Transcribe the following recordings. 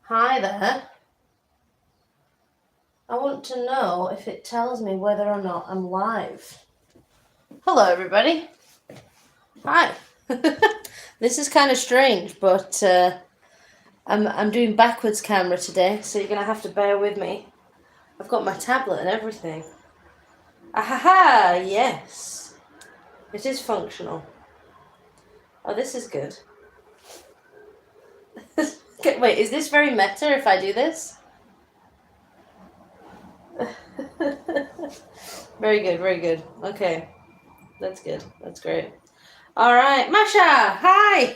Hi there. I want to know if it tells me whether or not I'm live. Hello, everybody. Hi. This is kind of strange, but I'm doing backwards camera today, so you're gonna have to bear with me. I've got my tablet and everything. Ahaha! Yes, it is functional. Oh, this is good. Okay, wait, is this very meta if I do this? Very good, very good. Okay, that's good. That's great. All right, Masha, hi!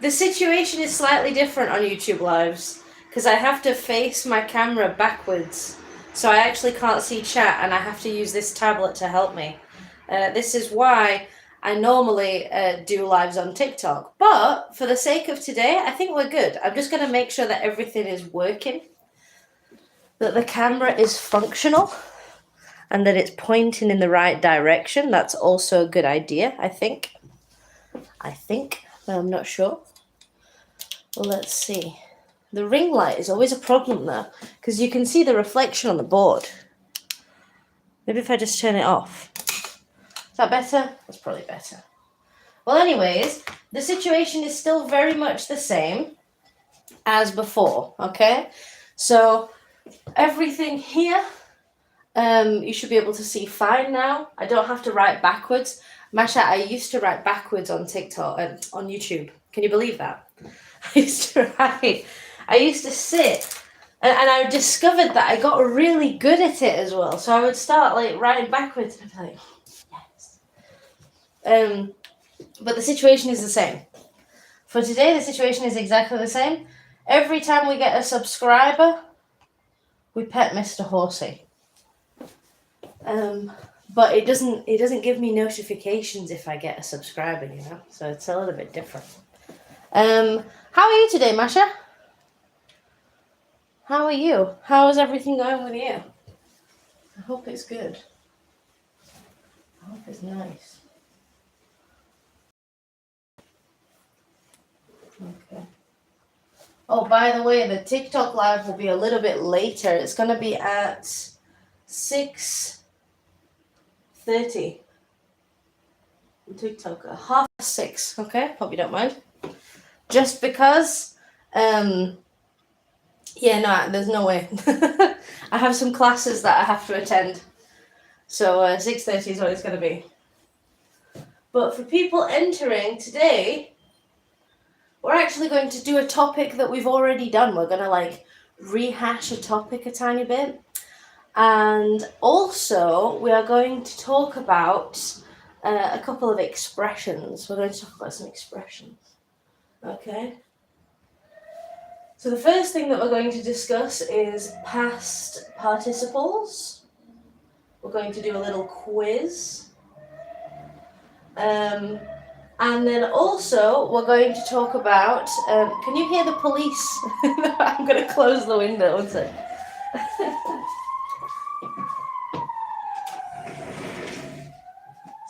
The situation is slightly different on YouTube Lives because I have to face my camera backwards. So I actually can't see chat and I have to use this tablet to help me. This is why I normally do lives on TikTok. But for the sake of today, I think we're good. I'm just going to make sure that everything is working, that the camera is functional, and that it's pointing in the right direction. That's also a good idea, I think. But I'm not sure. Well, let's see. The ring light is always a problem though, because you can see the reflection on the board. Maybe if I just turn it off. Is that better? That's probably better. Well, anyways, the situation is still very much the same as before, okay? So everything here, you should be able to see fine now. I don't have to write backwards. Masha, I used to write backwards on TikTok and on YouTube. Can you believe that? I used to write. I used to sit, and I discovered that I got really good at it as well. So I would start like writing backwards, and I'd be like, yes. But the situation is the same. For today, the situation is exactly the same. Every time we get a subscriber, we pet Mr. Horsey. But it doesn't give me notifications if I get a subscriber, you know. So it's a little bit different. How are you today, Masha? How are you? How is everything going with you? I hope it's good. I hope it's nice. Okay. Oh, by the way, the TikTok live will be a little bit later. It's going to be at 6:30. TikTok, 6:30. Okay, hope you don't mind. Just because, yeah, no, there's no way. I have some classes that I have to attend. So 6:30 is what it's going to be. But for people entering today, we're actually going to do a topic that we've already done. We're going to like rehash a topic a tiny bit. And also, we are going to talk about a couple of expressions. We're going to talk about some expressions. Okay? So the first thing that we're going to discuss is past participles. We're going to do a little quiz. And then also we're going to talk about, can you hear the police? I'm going to close the window, one sec.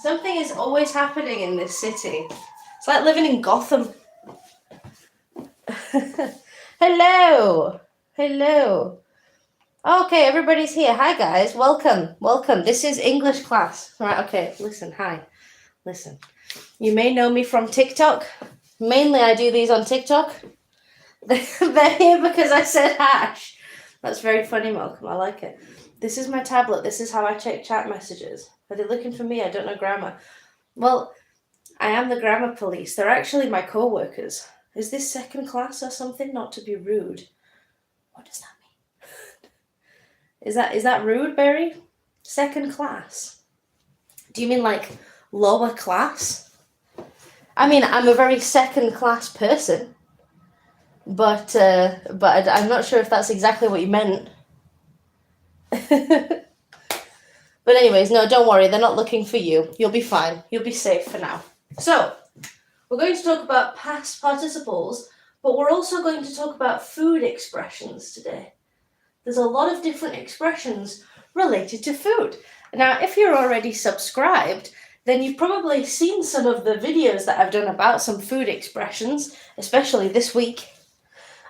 Something is always happening in this city. It's like living in Gotham. Hello. Hello. Okay, everybody's here. Hi, guys. Welcome. Welcome. This is English class. All right, okay. Listen, hi. Listen. You may know me from TikTok. Mainly, I do these on TikTok. They're here because I said hash. That's very funny, Malcolm. I like it. This is my tablet. This is how I check chat messages. Are they looking for me? I don't know grammar. Well, I am the grammar police. They're actually my co-workers. Is this second class or something? Not to be rude. What does that mean? Is that rude, Barry? Second class? Do you mean like lower class? I mean, I'm a very second class person. But I'm not sure if that's exactly what you meant. But anyways, no, don't worry. They're not looking for you. You'll be fine. You'll be safe for now. So, we're going to talk about past participles, but we're also going to talk about food expressions today. There's a lot of different expressions related to food. Now, if you're already subscribed, then you've probably seen some of the videos that I've done about some food expressions, especially this week.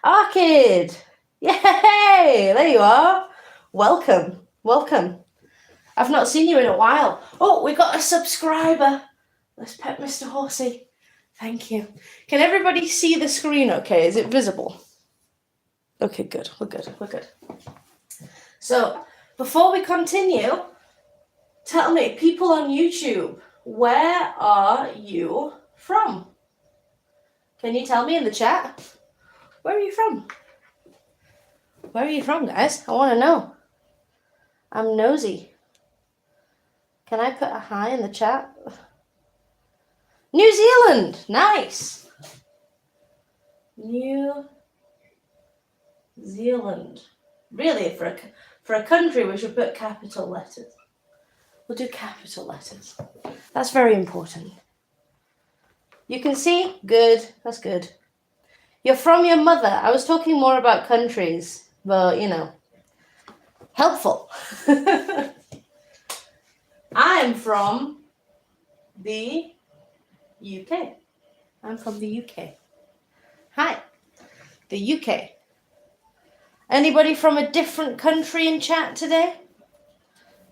Arcade! Yay! There you are. Welcome. Welcome. I've not seen you in a while. Oh, we got a subscriber. Let's pet Mr. Horsey. Thank you. Can everybody see the screen okay? Is it visible? Okay, good. We're good. We're good. So, before we continue, tell me, people on YouTube, where are you from? Can you tell me in the chat? Where are you from? Where are you from, guys? I want to know. I'm nosy. Can I put a hi in the chat? New Zealand! Nice! New Zealand. Really, for a country, we should put capital letters. We'll do capital letters. That's very important. You can see? Good. That's good. You're from your mother. I was talking more about countries, but, you know, helpful. I'm from the UK. I'm from the UK. Hi. The UK. Anybody from a different country in chat today?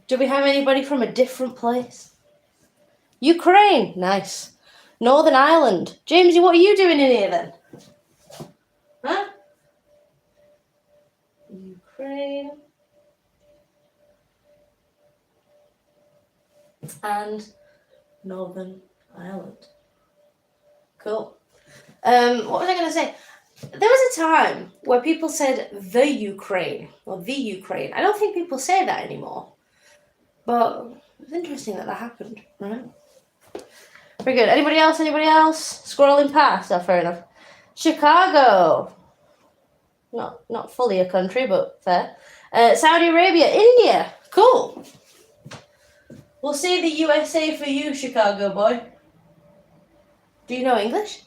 Do we have anybody from a different place? Ukraine. Nice. Northern Ireland. Jamesy, what are you doing in here then? Huh? Ukraine. And Northern Ireland. Cool. What was I going to say? There was a time where people said the Ukraine or the Ukraine. I don't think people say that anymore. But it's interesting that happened, right? Very good. Anybody else? Anybody else? Scrolling past. Oh, fair enough. Chicago. Not fully a country, but fair. Saudi Arabia. India. Cool. We'll say the USA for you, Chicago boy. Do you know English?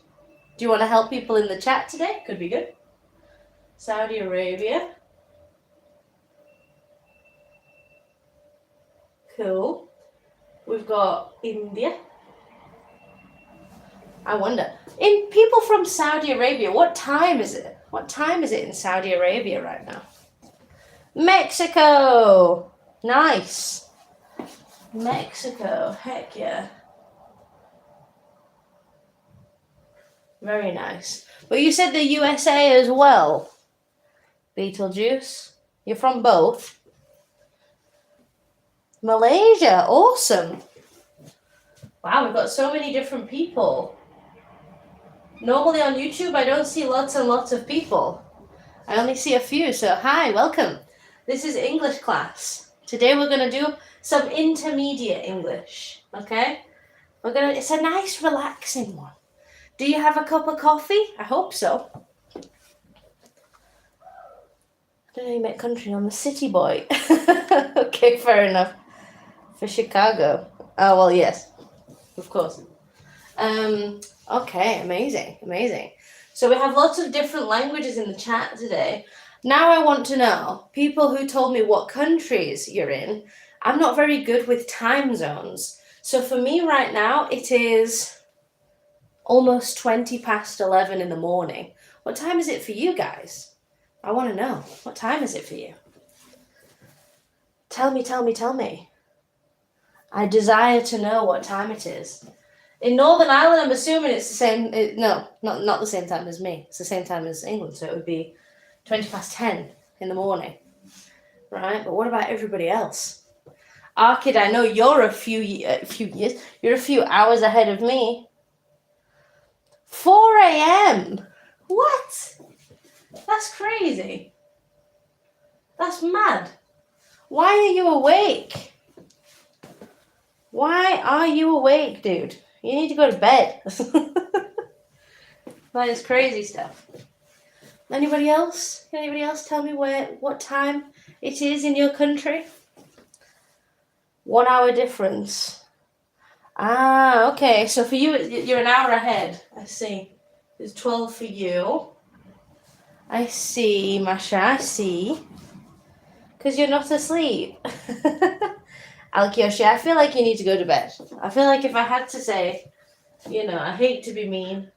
Do you want to help people in the chat today? Could be good. Saudi Arabia. Cool. We've got India. I wonder. In people from Saudi Arabia, what time is it? What time is it in Saudi Arabia right now? Mexico. Nice. Mexico. Heck yeah. Very nice. But you said the USA as well. Beetlejuice. You're from both. Malaysia. Awesome. Wow, we've got so many different people. Normally on YouTube, I don't see lots and lots of people. I only see a few. So hi, welcome. This is English class. Today we're going to do some intermediate English. Okay? It's a nice relaxing one. Do you have a cup of coffee? I hope so. I don't know you met country. I'm a city boy. Okay, fair enough. For Chicago. Oh, well, yes. Of course. Okay, amazing. So we have lots of different languages in the chat today. Now I want to know, people who told me what countries you're in, I'm not very good with time zones. So for me right now, it is almost 20 past 11 in the morning. What time is it for you guys? I want to know. What time is it for you? Tell me. I desire to know what time it is. In Northern Ireland, I'm assuming it's the same. No, not the same time as me. It's the same time as England, so it would be 20 past 10 in the morning. Right? But what about everybody else? Arkid, I know you're a few years. You're a few hours ahead of me. 4 a.m. What? That's crazy. That's mad. Why are you awake? Why are you awake, dude? You need to go to bed. That is crazy stuff. Anybody else? Can anybody else tell me what time it is in your country? 1 hour difference. Ah, okay. So for you, you're an hour ahead. I see. It's 12 for you. I see, Masha. I see. Because you're not asleep. Alkyoshi, I feel like you need to go to bed. I feel like if I had to say, I hate to be mean,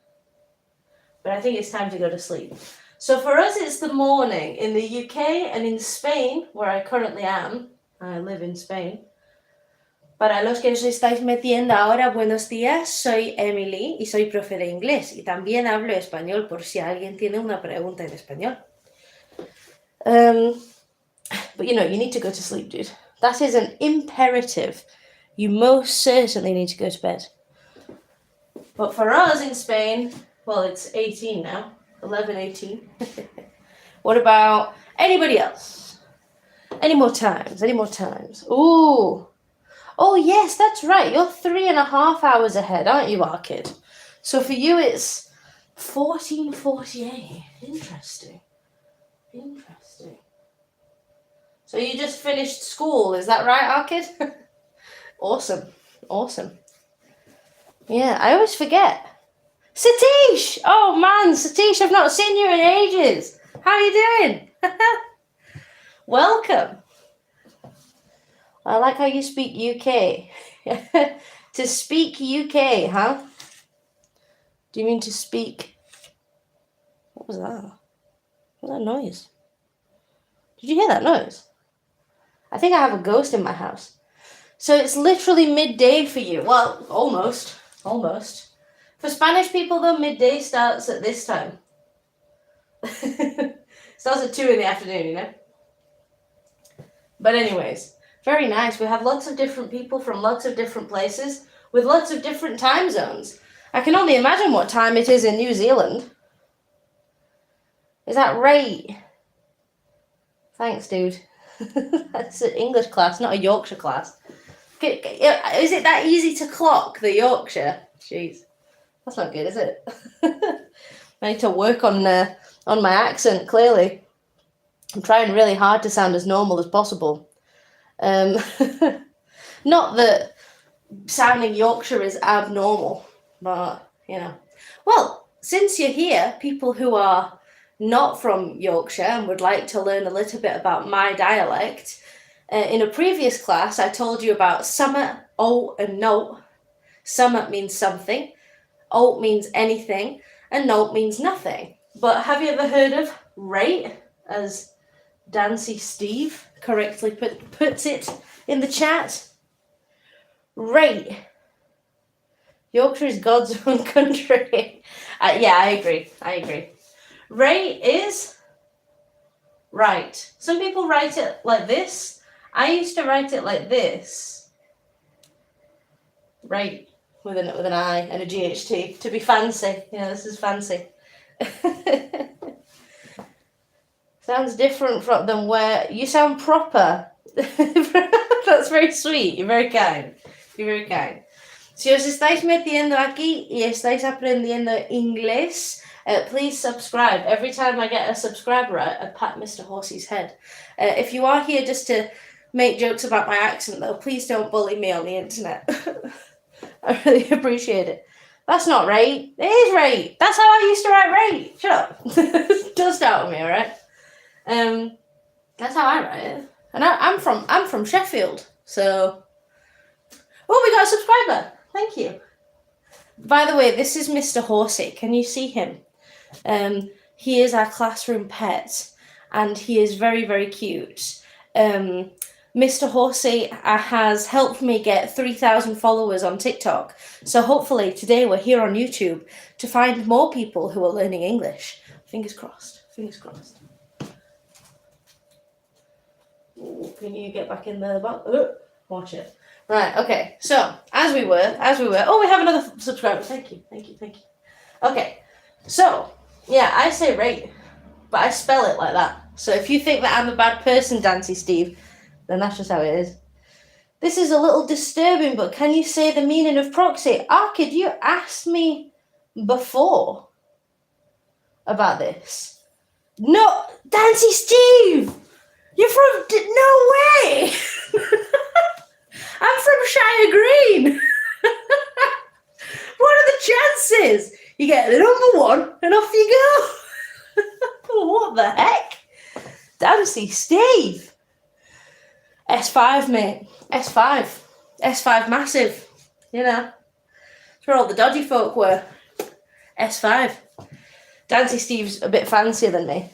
but I think it's time to go to sleep. So for us, it's the morning. In the UK and in Spain, where I currently am, I live in Spain. Para los que os estáis metiendo ahora, buenos días, soy Emily y soy profe de inglés. Y también hablo español por si alguien tiene una pregunta en español. But you need to go to sleep, dude. That is an imperative. You most certainly need to go to bed. But for us in Spain, well, it's 18 now. 11:18. What about anybody else? Any more times? Ooh. Oh, yes, that's right. You're 3.5 hours ahead, aren't you, Arkid? So for you, it's 14:48. Interesting. So you just finished school, is that right, Arkid? Awesome. Yeah, I always forget. Satish! Oh, man, Satish, I've not seen you in ages. How are you doing? Welcome. I like how you speak UK. To speak UK, huh? Do you mean to speak... What was that? What was that noise? Did you hear that noise? I think I have a ghost in my house. So it's literally midday for you. Well, almost. For Spanish people, though, midday starts at this time. Starts at 2 in the afternoon, you know? But anyways, very nice. We have lots of different people from lots of different places with lots of different time zones. I can only imagine what time it is in New Zealand. Is that right? Thanks, dude. That's an English class, not a Yorkshire class. Is it that easy to clock, the Yorkshire? Jeez. That's not good, is it? I need to work on my accent, clearly. I'm trying really hard to sound as normal as possible. Not that sounding Yorkshire is abnormal, but, Well, since you're here, people who are not from Yorkshire and would like to learn a little bit about my dialect, in a previous class, I told you about summat, oat, and note. Summat means something, oat means anything, and note means nothing. But have you ever heard of rate, as Dancy Steve correctly puts it in the chat? Rate. Yorkshire is God's own country. Yeah, I agree. Rate is right. Some people write it like this. I used to write it like this. Right, with an I and a GHT to be fancy. This is fancy. Sounds different than where you sound proper. That's very sweet. You're very kind. Si os estáis metiendo aquí y estáis aprendiendo inglés, please subscribe. Every time I get a subscriber, I pat Mr. Horsey's head. If you are here just to make jokes about my accent, though, please don't bully me on the internet. I really appreciate it. That's not right. It is right. That's how I used to write right. Shut up. Don't start with me, all right? That's how I write it. And I'm from Sheffield, so... Oh, we got a subscriber. Thank you. By the way, this is Mr. Horsey. Can you see him? He is our classroom pet, and he is very, very cute. Mr. Horsey has helped me get 3,000 followers on TikTok. So hopefully today we're here on YouTube to find more people who are learning English. Fingers crossed. Ooh, can you get back in the box? Watch it. Right, okay. So, as we were. Oh, we have another subscriber. Thank you. Okay. So, yeah, I say rate, but I spell it like that. So if you think that I'm a bad person, Dancy Steve, then that's just how it is. This is a little disturbing, but can you say the meaning of proxy? Arkid, you asked me before about this. No, Dancy Steve! You're from... No way! I'm from Shire Green! What are the chances? You get the number one and off you go. What the heck? Dancy Steve. S5, mate. S5. S5 massive. That's where all the dodgy folk were. S5. Dancy Steve's a bit fancier than me.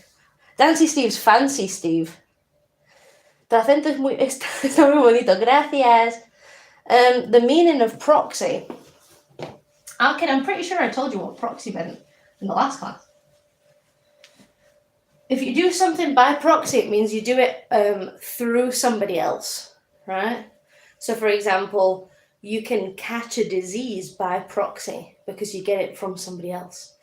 Dancy Steve's fancy Steve. Te acento es muy... Está muy bonito, gracias. The meaning of proxy. Okay, I'm pretty sure I told you what proxy meant in the last class. If you do something by proxy, it means you do it through somebody else, right? So, for example, you can catch a disease by proxy because you get it from somebody else.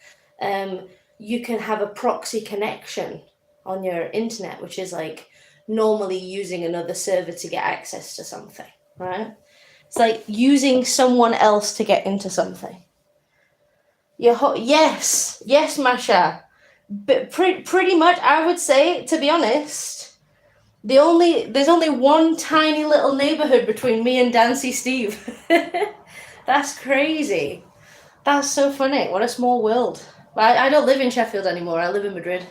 You can have a proxy connection on your internet, which is like normally using another server to get access to something, right? It's like using someone else to get into something. Yes, Masha. But pretty much, I would say, to be honest, there's only one tiny little neighborhood between me and Dancy Steve. That's crazy. That's so funny. What a small world. I don't live in Sheffield anymore. I live in Madrid.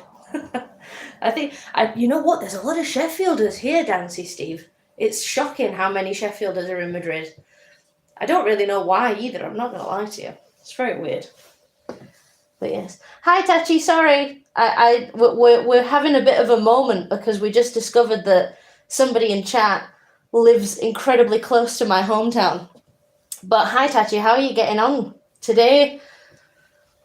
You know what? There's a lot of Sheffielders here, Dancy Steve. It's shocking how many Sheffielders are in Madrid. I don't really know why either. I'm not gonna lie to you. It's very weird. But yes. Hi, Tachi. Sorry, we're having a bit of a moment because we just discovered that somebody in chat lives incredibly close to my hometown. But hi, Tachi. How are you getting on today?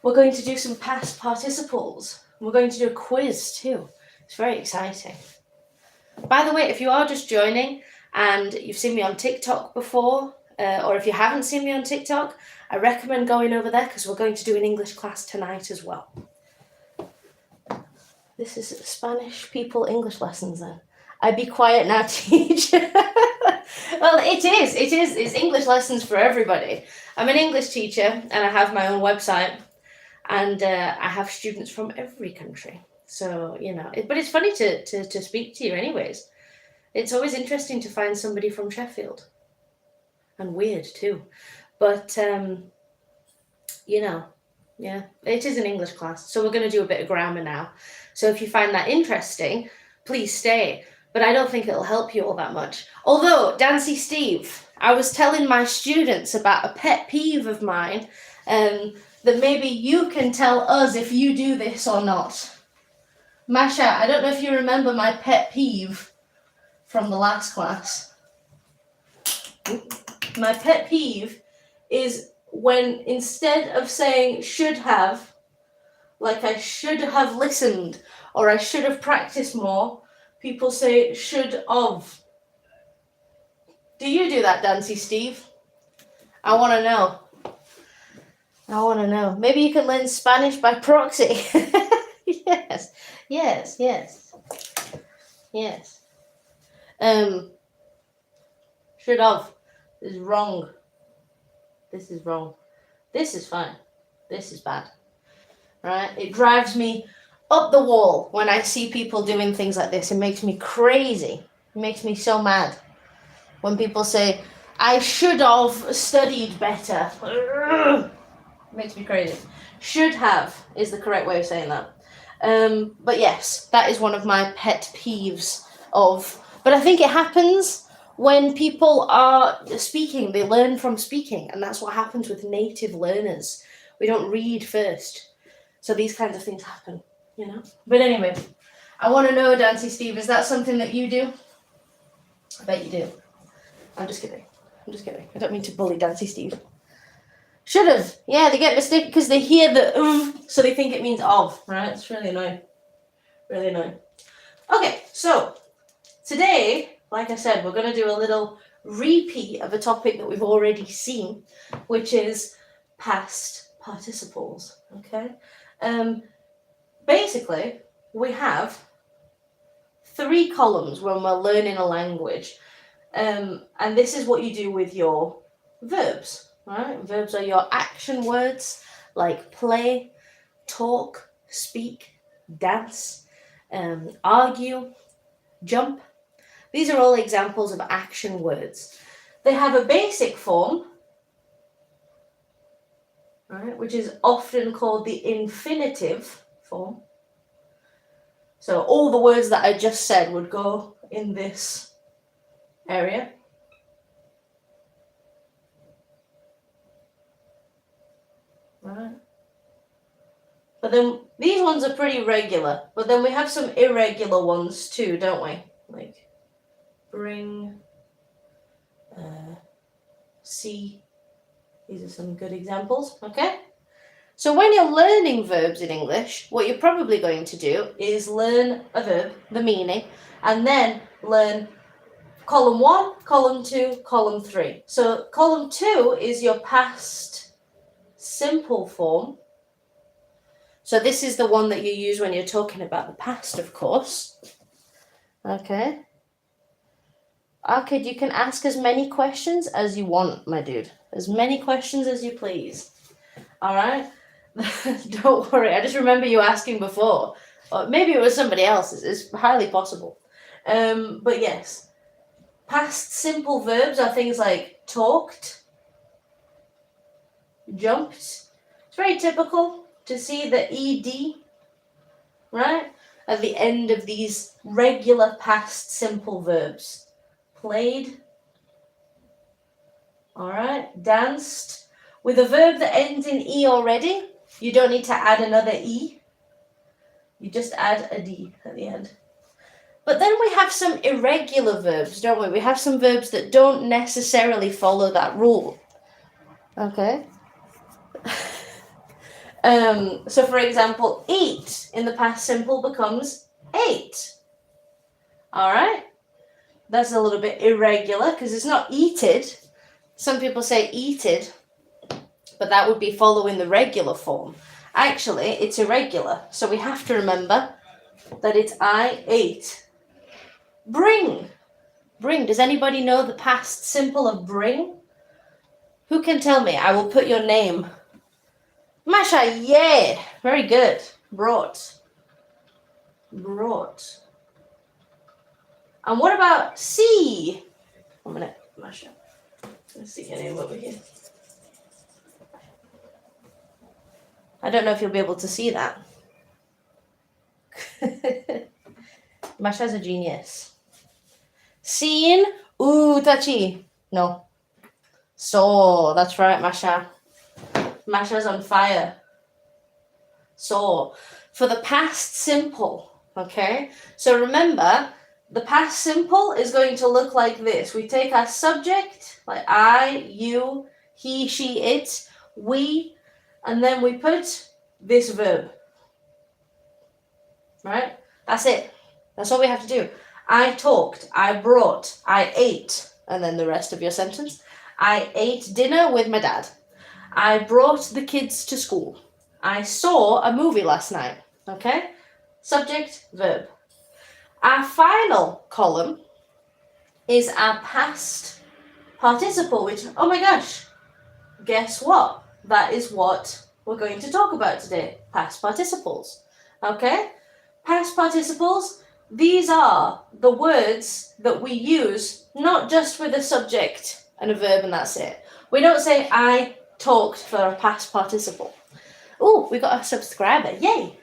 We're going to do some past participles. We're going to do a quiz too. It's very exciting. By the way, if you are just joining and you've seen me on TikTok before, or if you haven't seen me on TikTok, I recommend going over there because we're going to do an English class tonight as well. This is Spanish people English lessons then. I'd be quiet now, teach. Well, it is. It's English lessons for everybody. I'm an English teacher and I have my own website and I have students from every country. So, you know, but it's funny to speak to you anyways. It's always interesting to find somebody from Sheffield. And weird too. But, you know, yeah, it is an English class. So we're going to do a bit of grammar now. So if you find that interesting, please stay. But I don't think it'll help you all that much. Although, Dancy Steve, I was telling my students about a pet peeve of mine that maybe you can tell us if you do this or not. Masha, I don't know if you remember my pet peeve from the last class. My pet peeve is when instead of saying should have, like I should have listened or I should have practiced more, people say should of. Do you do that, Dancy Steve? I want to know. I want to know. Maybe you can learn Spanish by proxy. Yes. Should have is wrong. This is wrong. This is fine. This is bad. Right? It drives me up the wall when I see people doing things like this. It makes me crazy. It makes me so mad. When people say, I should have studied better. It makes me crazy. Should have is the correct way of saying that. But yes, that is one of my pet peeves but I think it happens when people are speaking. They learn from speaking, and that's what happens with native learners. We don't read first. So these kinds of things happen, you know? But anyway, I want to know, Dancy Steve, is that something that you do? I bet you do. I'm just kidding. I don't mean to bully Dancy Steve. Should have. Yeah, they get mistaken because they hear the so they think it means of, right? It's really annoying. Really annoying. Okay, so today, like I said, we're going to do a little repeat of a topic that we've already seen, which is past participles, okay? Basically, we have 3 columns when we're learning a language, and this is what you do with your verbs. Right? Verbs are your action words like play, talk, speak, dance, argue, jump. These are all examples of action words. They have a basic form, right, which is often called the infinitive form. So all the words that I just said would go in this area. Right. But then these ones are pretty regular. But then we have some irregular ones too, don't we? Like bring, see. These are some good examples, okay? So when you're learning verbs in English, what you're probably going to do is learn a verb, the meaning, and then learn column 1, column 2, column 3. So column 2 is your past simple form. So this is the one that you use when you're talking about the past, of course. Okay. Arcade, you can ask as many questions as you want, my dude. As many questions as you please. All right? Don't worry. I just remember you asking before. Or maybe it was somebody else. It's highly possible. But yes. Past simple verbs are things like talked, jumped. It's very typical to see the ed, right, at the end of these regular past simple verbs. Played, all right, danced. With a verb that ends in E already, you don't need to add another E. You just add a D at the end. But then we have some irregular verbs, don't we? We have some verbs that don't necessarily follow that rule. Okay. So for example, eat in the past simple becomes ate. All right. That's a little bit irregular because it's not eated. Some people say eated, but that would be following the regular form. Actually, it's irregular. So we have to remember that it's I ate. Bring. Bring. Does anybody know the past simple of bring? Who can tell me? I will put your name. Masha, yeah. Very good. Brought. Brought. And what about see? 1 minute, Masha. Let's see your name over here. I don't know if you'll be able to see that. Masha's a genius. Seen. Ooh, touchy. No. So, that's right, Masha. Masha's on fire. So, for the past simple, okay? So remember, the past simple is going to look like this. We take our subject, like I, you, he, she, it, we, and then we put this verb. Right? That's it. That's all we have to do. I talked, I brought, I ate, and then the rest of your sentence. I ate dinner with my dad. I brought the kids to school. I saw a movie last night. Okay? Subject, verb. Our final column is our past participle, which, oh my gosh, guess what? That is what we're going to talk about today, past participles. Okay? Past participles, these are the words that we use not just with a subject and a verb and that's it. We don't say I talked for a past participle. Oh, we got a subscriber. Yay!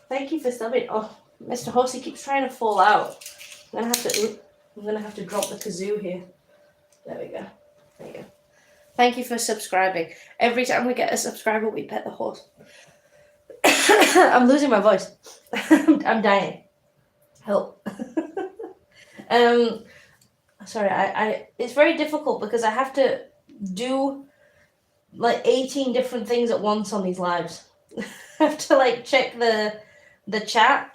Thank you for subbing. Oh, Mr. Horsey keeps trying to fall out. I'm gonna have to drop the kazoo here. There we go. There you go. Thank you for subscribing. Every time we get a subscriber, we pet the horse. I'm losing my voice. I'm dying. Help. Sorry, I it's very difficult because I have to do like 18 different things at once on these lives. I have to like check the chat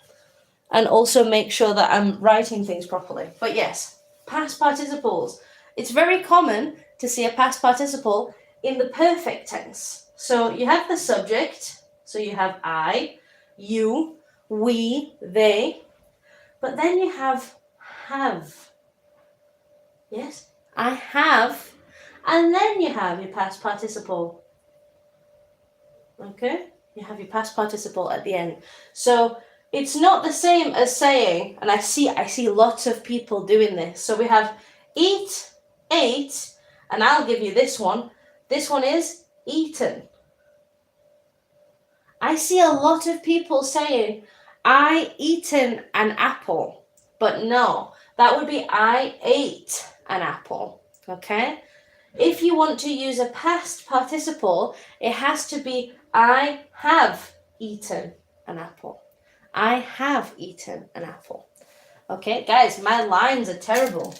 and also make sure that I'm writing things properly. But yes, past participles. It's very common to see a past participle in the perfect tense. So you have the subject, so you have I, you, we, they, but then you have. Yes, I have, and then you have your past participle. Okay, you have your past participle at the end. So it's not the same as saying, and I see lots of people doing this. So we have eat, ate, and I'll give you this one. This one is eaten. I see a lot of people saying, I eaten an apple, but no, that would be I ate an apple, okay? If you want to use a past participle, it has to be I have eaten an apple. I have eaten an apple. Okay, guys, my lines are terrible.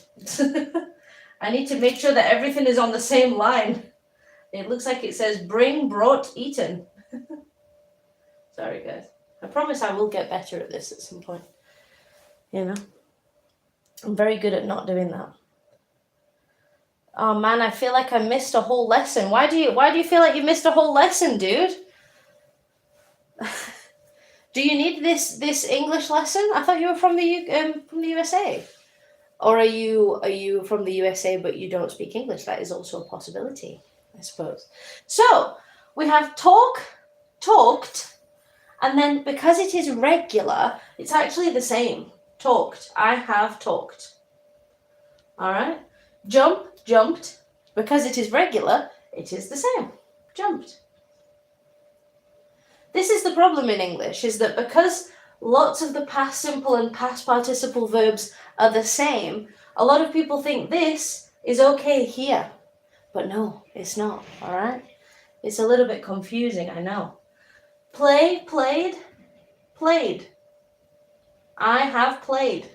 I need to make sure that everything is on the same line. It looks like it says bring, brought, eaten. Sorry, guys. I promise I will get better at this at some point. You know? I'm very good at not doing that. Oh man, I feel like I missed a whole lesson. Why do you feel like you missed a whole lesson, dude? Do you need this English lesson? I thought you were from the USA. Or are you from the USA but you don't speak English? That is also a possibility, I suppose. So we have talked, and then because it is regular, it's actually the same. Talked. I have talked. All right. Jumped. Because it is regular, it is the same. Jumped. This is the problem in English, is that because lots of the past simple and past participle verbs are the same, a lot of people think this is okay here. But no, it's not, all right? It's a little bit confusing, I know. Play, played, played. I have played.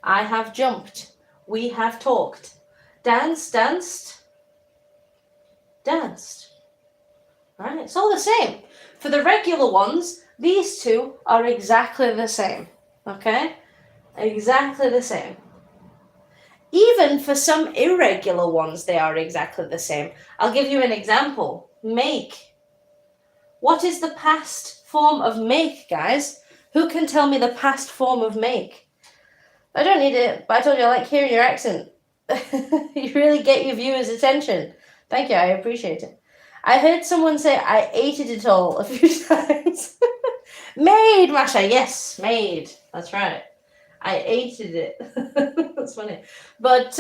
I have jumped. We have talked. Dance, danced, danced. All right, it's all the same. For the regular ones, these two are exactly the same, okay? Exactly the same. Even for some irregular ones, they are exactly the same. I'll give you an example. Make. What is the past form of make, guys? Who can tell me the past form of make? I don't need it, but I told you I like hearing your accent. You really get your viewers' attention. Thank you, I appreciate it. I heard someone say I ate it all a few times. Made, Masha, yes, made. That's right. I ate it. That's funny. But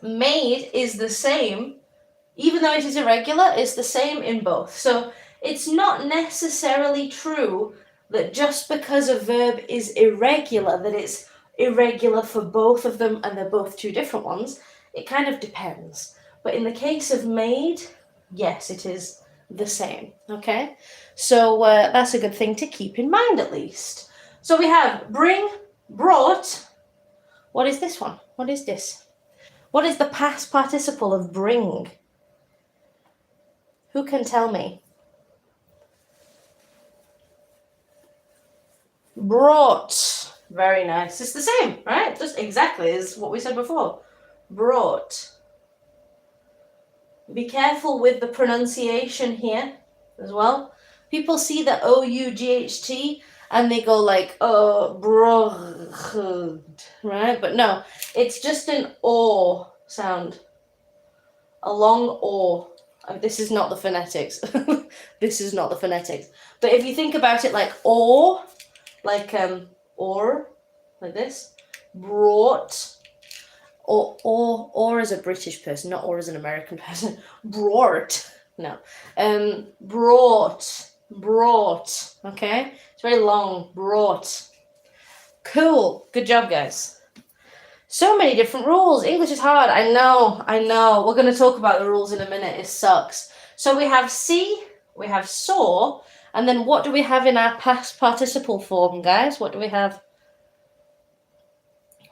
made is the same, even though it is irregular, it's the same in both. So it's not necessarily true that just because a verb is irregular, that it's irregular for both of them and they're both two different ones. It kind of depends. But in the case of made, yes, it is the same, okay? So that's a good thing to keep in mind at least. So we have bring, brought. What is this one? What is this? What is the past participle of bring? Who can tell me? Brought. Very nice. It's the same, right? Just exactly as what we said before. Brought. Be careful with the pronunciation here as well. People see the O-U-G-H-T and they go like, oh, bro, right? But no, it's just an O sound. A long O. This is not the phonetics. This is not the phonetics. But if you think about it like or, like or, like this, brought, or as a British person, not or as an American person, brought, no, brought, okay? It's very long, brought. Cool, good job, guys. So many different rules. English is hard, I know. We're going to talk about the rules in a minute, it sucks. So we have see, we have saw, and then what do we have in our past participle form, guys? What do we have?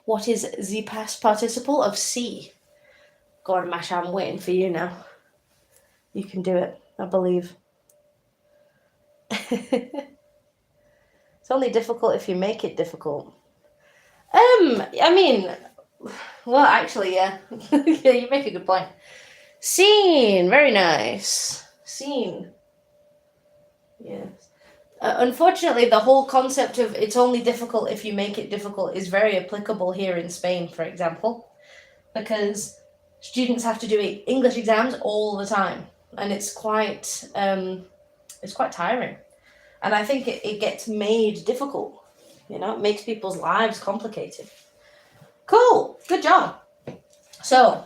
What is the past participle of see? Go on, Masha, I'm waiting for you now. You can do it, I believe. It's only difficult if you make it difficult. I mean, well, actually, yeah. Yeah, you make a good point. Seen, very nice. Seen. Yes. Unfortunately, the whole concept of it's only difficult if you make it difficult is very applicable here in Spain, for example, because students have to do English exams all the time, and it's quite tiring. And I think it gets made difficult. You know, it makes people's lives complicated. Cool, good job. So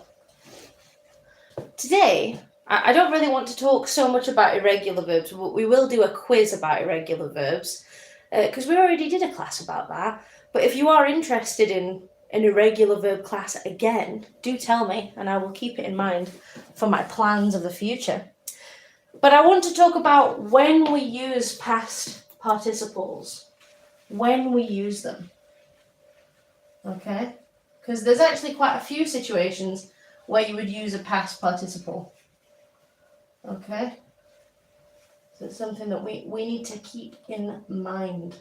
today, I don't really want to talk so much about irregular verbs, but we will do a quiz about irregular verbs because we already did a class about that. But if you are interested in an irregular verb class again, do tell me and I will keep it in mind for my plans of the future. But I want to talk about when we use past participles, when we use them. Okay? Because there's actually quite a few situations where you would use a past participle. Okay? So it's something that we need to keep in mind.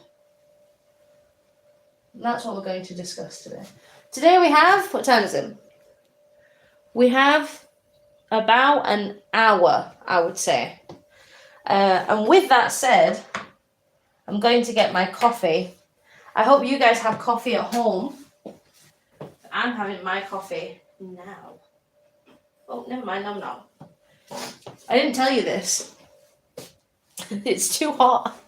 And that's what we're going to discuss today. Today we have, what time is it? We have about an hour, I would say. And with that said, I'm going to get my coffee. I hope you guys have coffee at home. I'm having my coffee now. Oh, never mind, I'm not. I didn't tell you this. It's too hot.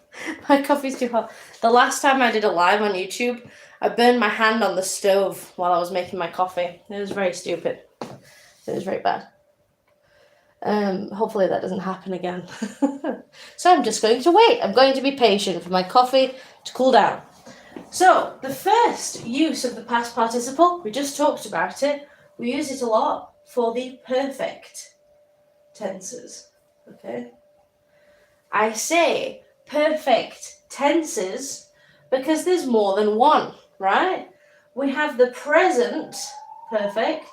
My coffee's too hot. The last time I did a live on YouTube, I burned my hand on the stove while I was making my coffee. It was very stupid. It was very bad. Hopefully that doesn't happen again. So I'm just going to wait. I'm going to be patient for my coffee to cool down. So the first use of the past participle, we just talked about it. We use it a lot for the perfect tenses. Okay? I say perfect tenses because there's more than one, right? We have the present perfect.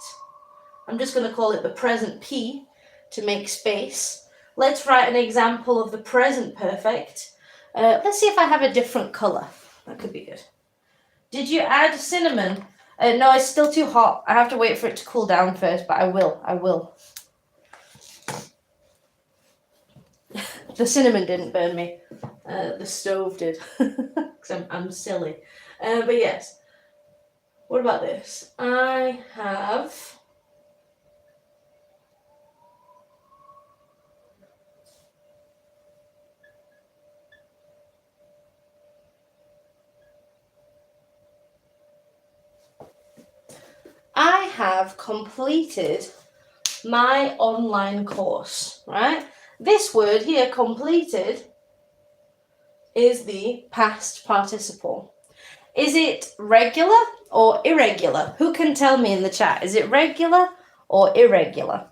I'm just going to call it the present P to make space. Let's write an example of the present perfect. Let's see if I have a different colour. That could be good. Did you add cinnamon? No, it's still too hot. I have to wait for it to cool down first, but I will. The cinnamon didn't burn me. The stove did. Because I'm silly. But yes. What about this? I have... completed my online course, right? This word here, completed, is the past participle. Is it regular or irregular? Who can tell me in the chat? Is it regular or irregular?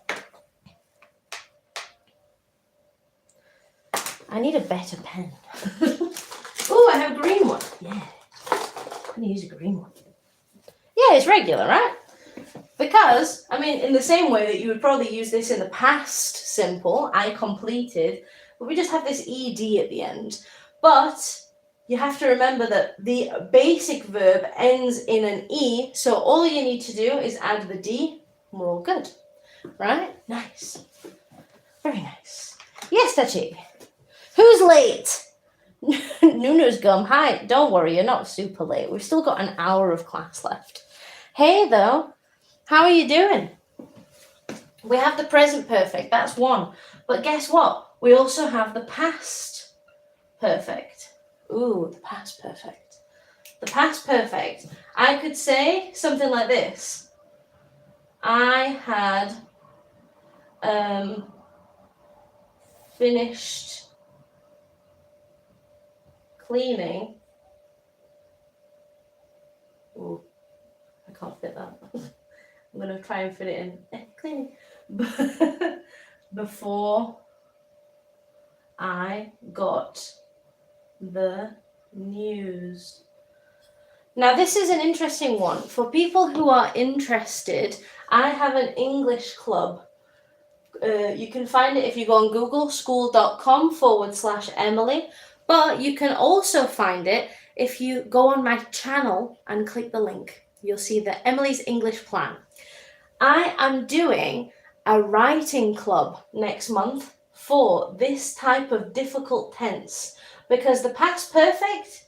I need a better pen. Oh, I have a green one. Yeah. I'm going to use a green one. Yeah, it's regular, right? Because, I mean, in the same way that you would probably use this in the past simple, I completed, but we just have this ed at the end. But you have to remember that the basic verb ends in an e, so all you need to do is add the d, and we're all good. Right? Nice. Very nice. Yes, Tachi. Who's late? Nunu's gum. Hi, don't worry, you're not super late. We've still got an hour of class left. Hey, though. How are you doing? We have the present perfect, that's one. But guess what? We also have the past perfect. Ooh, the past perfect. The past perfect. I could say something like this. I had finished cleaning. Ooh, I can't fit that. I'm going to try and fit it in. Cleaning. Before I got the news. Now, this is an interesting one. For people who are interested, I have an English club. You can find it if you go on Google, school.com/Emily. But you can also find it if you go on my channel and click the link. You'll see the Emily's English Plan. I am doing a writing club next month for this type of difficult tense because the past perfect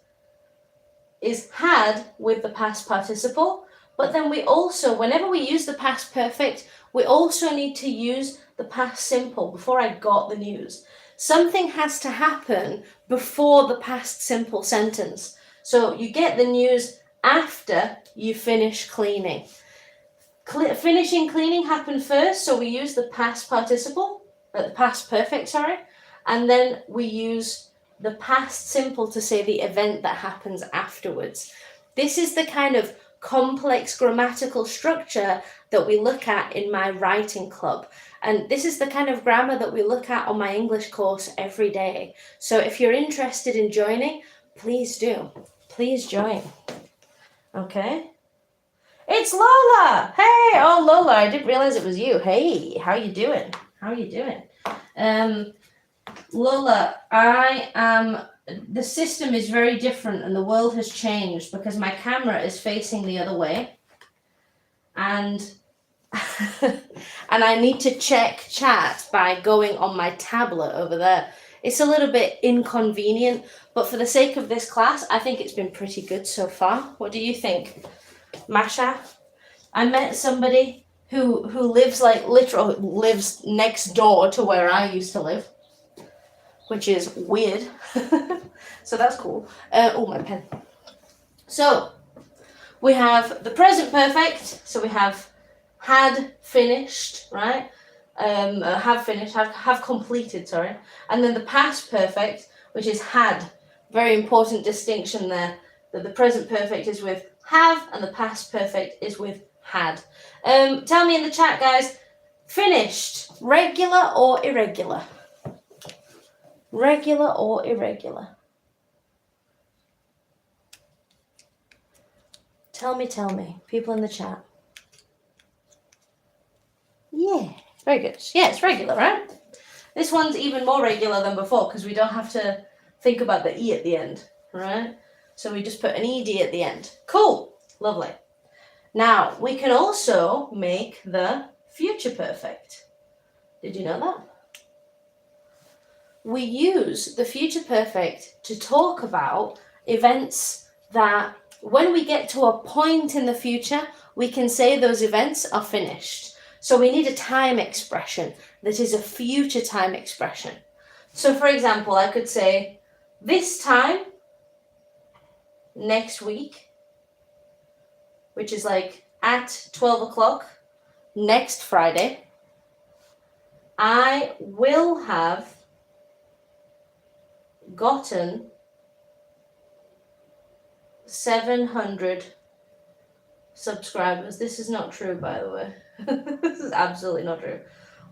is had with the past participle, but then we also, whenever we use the past perfect, we also need to use the past simple before I got the news. Something has to happen before the past simple sentence. So you get the news after you finish cleaning. Finishing cleaning happened first, so we use the past participle, the past perfect, and then we use the past simple to say the event that happens afterwards. This is the kind of complex grammatical structure that we look at in my writing club. And this is the kind of grammar that we look at on my English course every day. So if you're interested in joining, please do. Please join. Okay. It's Lola. Hey, oh Lola, I didn't realize it was you. Hey, how you doing? How you doing? Lola, the system is very different and the world has changed because my camera is facing the other way. And and I need to check chat by going on my tablet over there. It's a little bit inconvenient, but for the sake of this class, I think it's been pretty good so far. What do you think, Masha? I met somebody who lives literally lives next door to where I used to live, which is weird. So that's cool. Oh, my pen. So we have the present perfect. So we have had finished, right? Have finished, have completed, sorry. And then the past perfect, which is had. Very important distinction there, that the present perfect is with have and the past perfect is with had. Tell me in the chat, guys, finished, regular or irregular? Regular or irregular? Tell me, people in the chat. Yeah, very good. Yeah, it's regular, right? This one's even more regular than before because we don't have to think about the E at the end, right? So we just put an ED at the end. Cool, lovely. Now, we can also make the future perfect. Did you know that? We use the future perfect to talk about events that when we get to a point in the future, we can say those events are finished. So we need a time expression that is a future time expression. So for example, I could say, this time next week, which is like at 12 o'clock next Friday, I will have gotten 700 subscribers. This is not true, by the way. This is absolutely not true.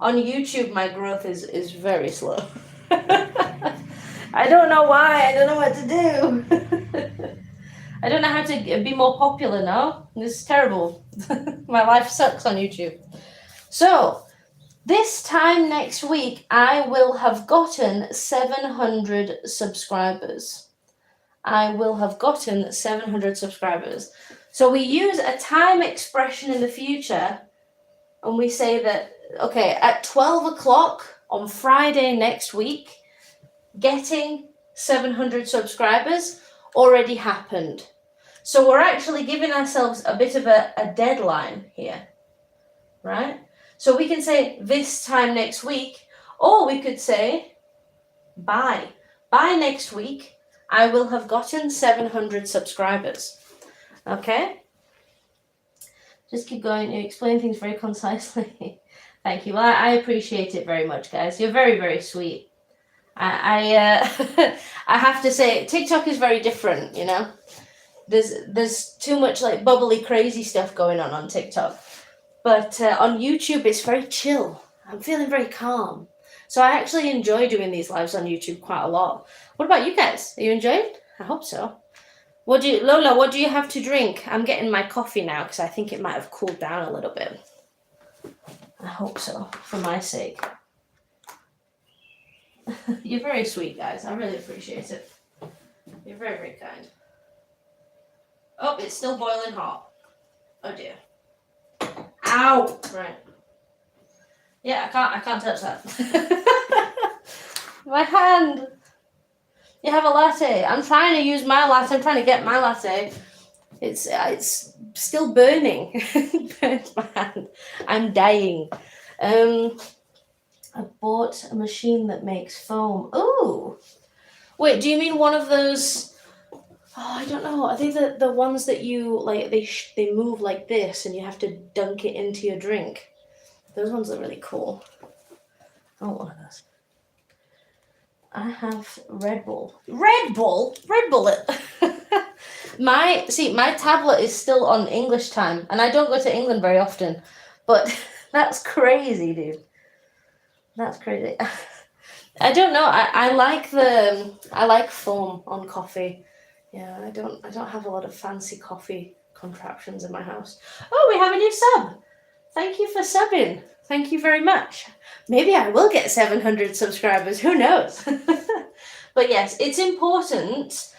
On YouTube, my growth is very slow. I don't know why. I don't know what to do. I don't know how to be more popular now. This is terrible. My life sucks on YouTube. So, this time next week, I will have gotten 700 subscribers. I will have gotten 700 subscribers. So we use a time expression in the future and we say that, okay, at 12 o'clock on Friday next week, getting 700 subscribers already happened. So we're actually giving ourselves a bit of a deadline here, right? So we can say this time next week, or we could say by next week, I will have gotten 700 subscribers. Okay? Just keep going. You explain things very concisely. Thank you. Well, I appreciate it very much, guys. You're very, very sweet. I have to say, TikTok is very different, you know? There's too much like bubbly, crazy stuff going on TikTok. But on YouTube, it's very chill. I'm feeling very calm. So I actually enjoy doing these lives on YouTube quite a lot. What about you guys? Are you enjoying? I hope so. Lola, what do you have to drink? I'm getting my coffee now because I think it might have cooled down a little bit. I hope so, for my sake. You're very sweet, guys. I really appreciate it. You're very, very kind. Oh, it's still boiling hot. Oh dear. Ow! Right. Yeah, I can't touch that. My hand. You have a latte. I'm trying to use my latte. I'm trying to get my latte. It's still burning. It burns my hand. I'm dying. I bought a machine that makes foam. Ooh. Wait, do you mean one of those? Oh, I don't know. I think that the ones that you like, they move like this, and you have to dunk it into your drink. Those ones are really cool. I want one of those. I have Red Bull. Red Bull? Red Bullet. My tablet is still on English time, and I don't go to England very often, but that's crazy, dude. That's crazy. I don't know. I like foam on coffee. Yeah, I don't have a lot of fancy coffee contraptions in my house. Oh, we have a new sub. Thank you for subbing. Thank you very much. Maybe I will get 700 subscribers. Who knows? But yes, it's important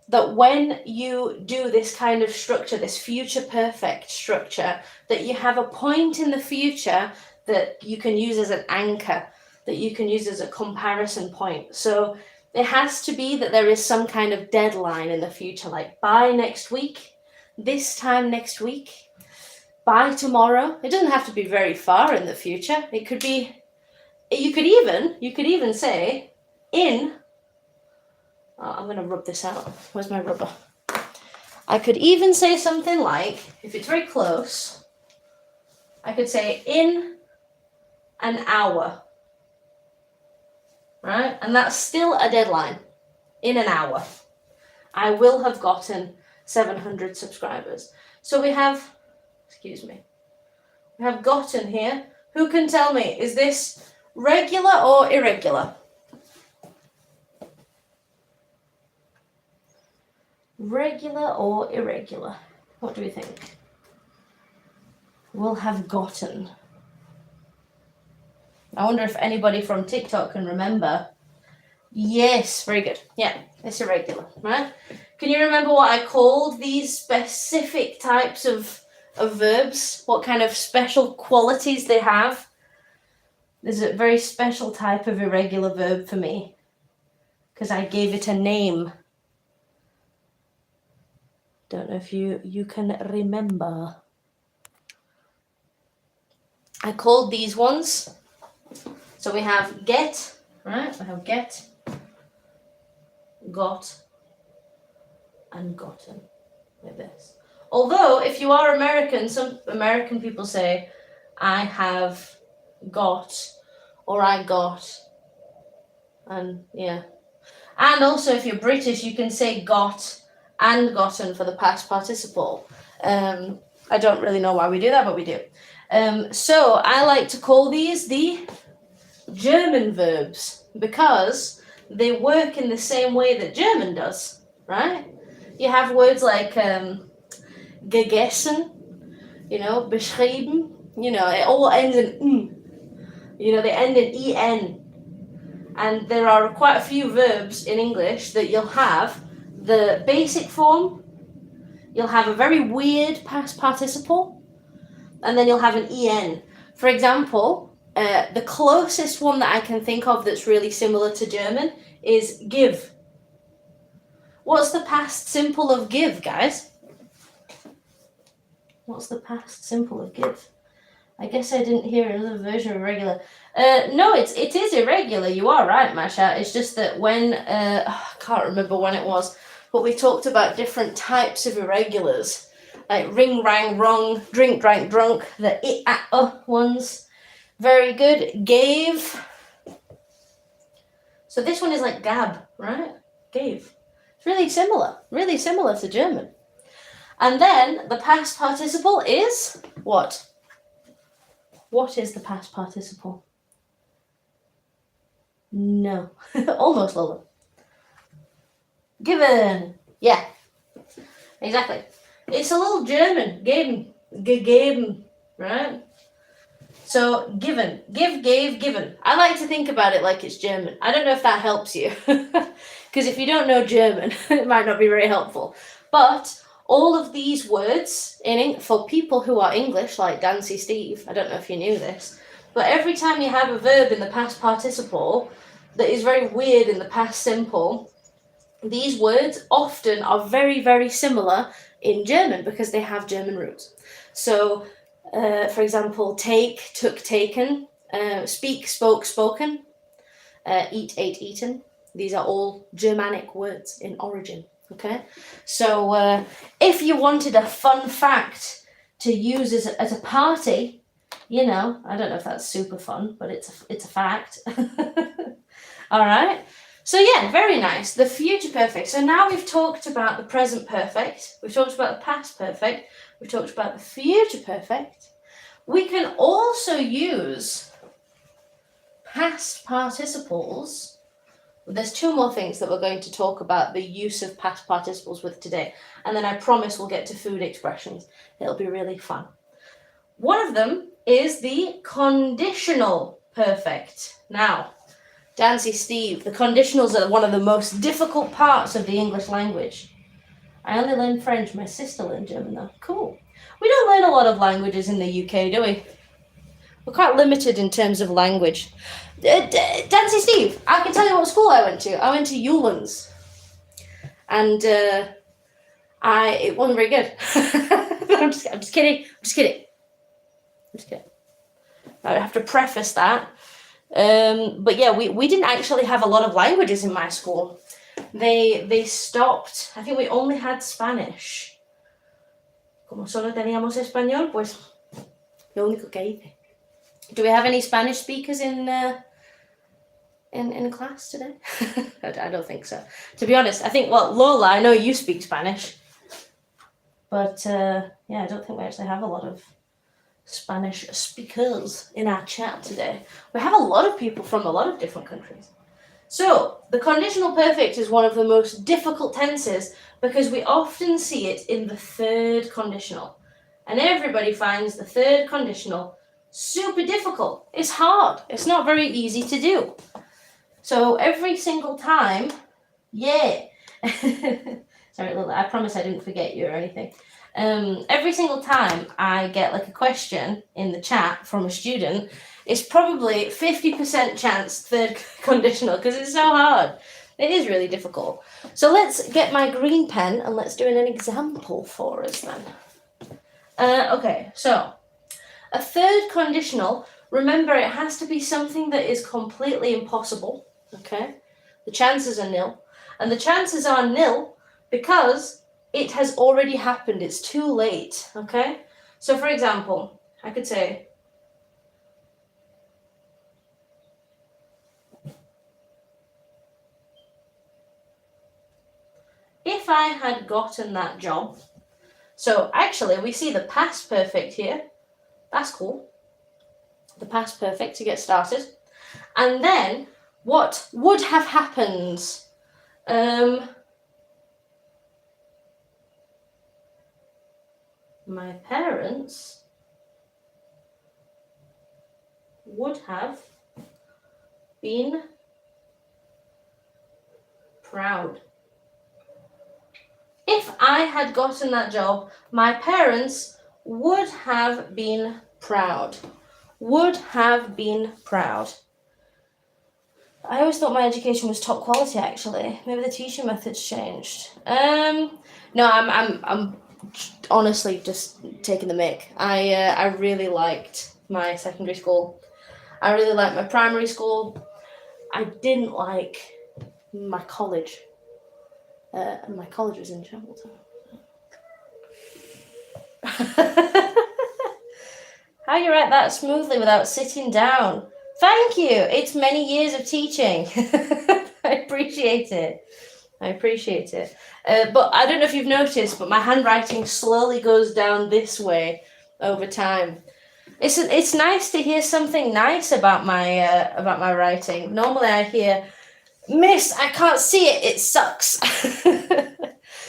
that when you do this kind of structure, this future perfect structure, that you have a point in the future that you can use as an anchor, that you can use as a comparison point. So it has to be that there is some kind of deadline in the future, like by next week, this time next week, by tomorrow. It doesn't have to be very far in the future. It could be, you could even say in, oh, I'm going to rub this out. Where's my rubber? I could even say something like, if it's very close, I could say in an hour, right? And that's still a deadline. In an hour, I will have gotten 700 subscribers. So we have, excuse me, we have gotten here. Who can tell me, is this regular or irregular? Regular or irregular? What do we think? Will have gotten. I wonder if anybody from TikTok can remember. Yes, very good. Yeah, it's irregular, right? Can you remember what I called these specific types of verbs? What kind of special qualities they have? There's a very special type of irregular verb for me because I gave it a name. Don't know if you can remember. I called these ones. So we have get, right? We have get, got, and gotten, like this. Although, if you are American, some American people say, I have got, or I got, and yeah. And also, if you're British, you can say got and gotten for the past participle. I don't really know why we do that, but we do. So I like to call these the German verbs because they work in the same way that German does, right? You have words like gegessen, beschrieben, it all ends in n, they end in en. And there are quite a few verbs in English that you'll have the basic form, you'll have a very weird past participle, and then you'll have an en. For example, the closest one that I can think of that's really similar to German is give. What's the past simple of give, guys? What's the past simple of give? I guess I didn't hear another version of irregular. No, it is irregular. You are right, Masha. It's just that when, I can't remember when it was, but we talked about different types of irregulars. Like ring, rang, wrong, drink, drank, drunk, the ones. Very good. Gave. So this one is like gab, right? Gave. It's really similar to German. And then the past participle is what? What is the past participle? No. Almost, Lola. Given. Yeah. Exactly. It's a little German. Geben. Gegeben. Right? So, given. Give, gave, given. I like to think about it like it's German. I don't know if that helps you. Because if you don't know German, it might not be very helpful. But all of these words, for people who are English, like Dancy Steve, I don't know if you knew this, but every time you have a verb in the past participle that is very weird in the past simple, these words often are very, very similar in German because they have German roots. So, for example, take, took, taken, speak, spoke, spoken, eat, ate, eaten. These are all Germanic words in origin. Okay, so if you wanted a fun fact to use as a party, I don't know if that's super fun, but it's a fact. All right. So yeah, very nice. The future perfect. So now we've talked about the present perfect. We've talked about the past perfect. We've talked about the future perfect. We can also use past participles. There's two more things that we're going to talk about the use of past participles with today. And then I promise we'll get to food expressions. It'll be really fun. One of them is the conditional perfect. Now, Dancy Steve, the conditionals are one of the most difficult parts of the English language. I only learned French. My sister learned German though. Cool. We don't learn a lot of languages in the UK, do we? We're quite limited in terms of language. Dancy Steve, I can tell you what school I went to. I went to Ewlands. And it wasn't very good. I'm just kidding. I have to preface that. But yeah, we didn't actually have a lot of languages in my school. They stopped. I think we only had Spanish. Como solo teníamos español, pues lo único que hice. Do we have any Spanish speakers in class today? I don't think so. To be honest, I think, well, Lola, I know you speak Spanish. But yeah, I don't think we actually have a lot of Spanish speakers in our chat today. We have a lot of people from a lot of different countries. So, the conditional perfect is one of the most difficult tenses because we often see it in the third conditional. And everybody finds the third conditional super difficult. It's hard. It's not very easy to do. So, every single time, yeah. Sorry, Lila, I promise I didn't forget you or anything. Every single time I get like a question in the chat from a student, it's probably 50% chance third conditional because it's so hard. It is really difficult. So let's get my green pen and let's do an example for us then. Okay, so a third conditional, remember it has to be something that is completely impossible, okay? The chances are nil. And the chances are nil because it has already happened. It's too late, okay? So for example, I could say, if I had gotten that job, so actually we see the past perfect here. That's cool. The past perfect to get started. And then what would have happened? My parents would have been proud. If I had gotten that job, my parents would have been proud. Would have been proud. I always thought my education was top quality, actually. Maybe the teaching method's changed. No, I'm honestly just taking the mick. I really liked my secondary school. I really liked my primary school. I didn't like my college. And my college was in Shackleton. How you write that smoothly without sitting down? Thank you. It's many years of teaching. I appreciate it. But I don't know if you've noticed, but my handwriting slowly goes down this way over time. It's nice to hear something nice about my writing. Normally I hear, "Miss, I can't see it. It sucks."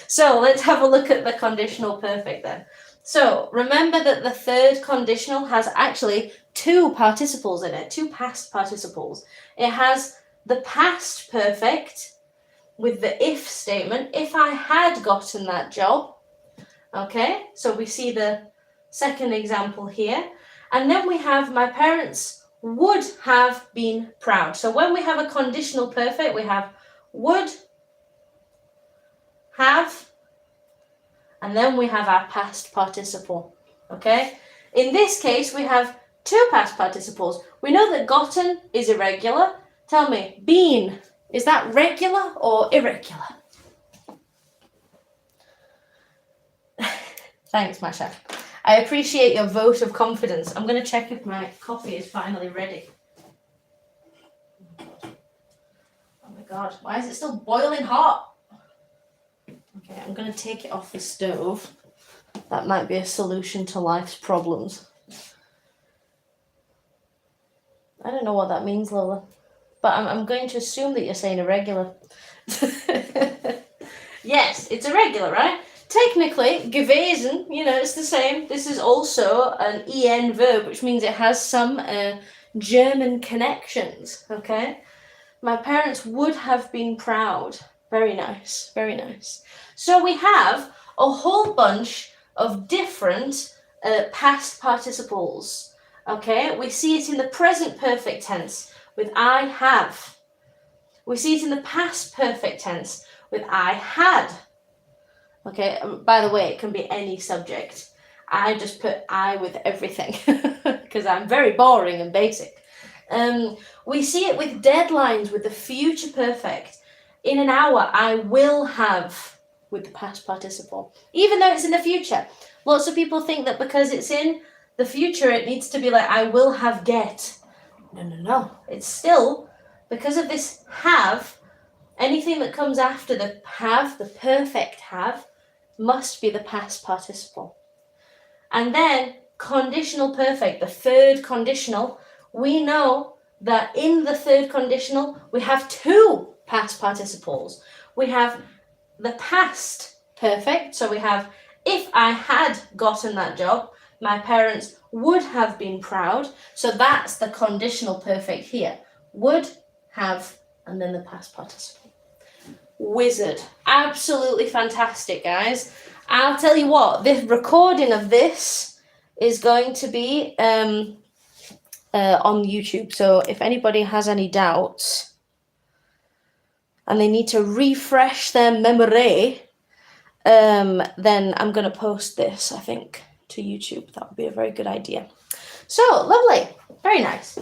So let's have a look at the conditional perfect then. So remember that the third conditional has actually two participles in it, two past participles. It has the past perfect with the if statement, if I had gotten that job. Okay, so we see the second example here. And then we have my parents would have been proud. So when we have a conditional perfect, we have would, have, and then we have our past participle. Okay, in this case, we have two past participles. We know that gotten is irregular. Tell me, been, is that regular or irregular? Thanks, Masha. I appreciate your vote of confidence. I'm going to check if my coffee is finally ready. Oh my God, why is it still boiling hot? Okay, I'm going to take it off the stove. That might be a solution to life's problems. I don't know what that means, Lola. But I'm going to assume that you're saying irregular. Yes, it's irregular, right? Technically, gewesen, it's the same. This is also an en verb, which means it has some German connections, okay? My parents would have been proud. Very nice, very nice. So we have a whole bunch of different past participles, okay? We see it in the present perfect tense with I have. We see it in the past perfect tense with I had. Okay, by the way, it can be any subject. I just put I with everything because I'm very boring and basic. We see it with deadlines with the future perfect. In an hour, I will have with the past participle, even though it's in the future. Lots of people think that because it's in the future, it needs to be like I will have get. No. It's still, because of this have, anything that comes after the have, the perfect have, must be the past participle. And then conditional perfect, the third conditional, we know that in the third conditional, we have two past participles. We have the past perfect, so we have if I had gotten that job, my parents would have been proud. So that's the conditional perfect here. Would, have, and then the past participle. Wizard. Absolutely fantastic, guys. I'll tell you what, this recording of this is going to be on YouTube. So if anybody has any doubts and they need to refresh their memory, then I'm going to post this, I think, to YouTube. That would be a very good idea. So, lovely. Very nice.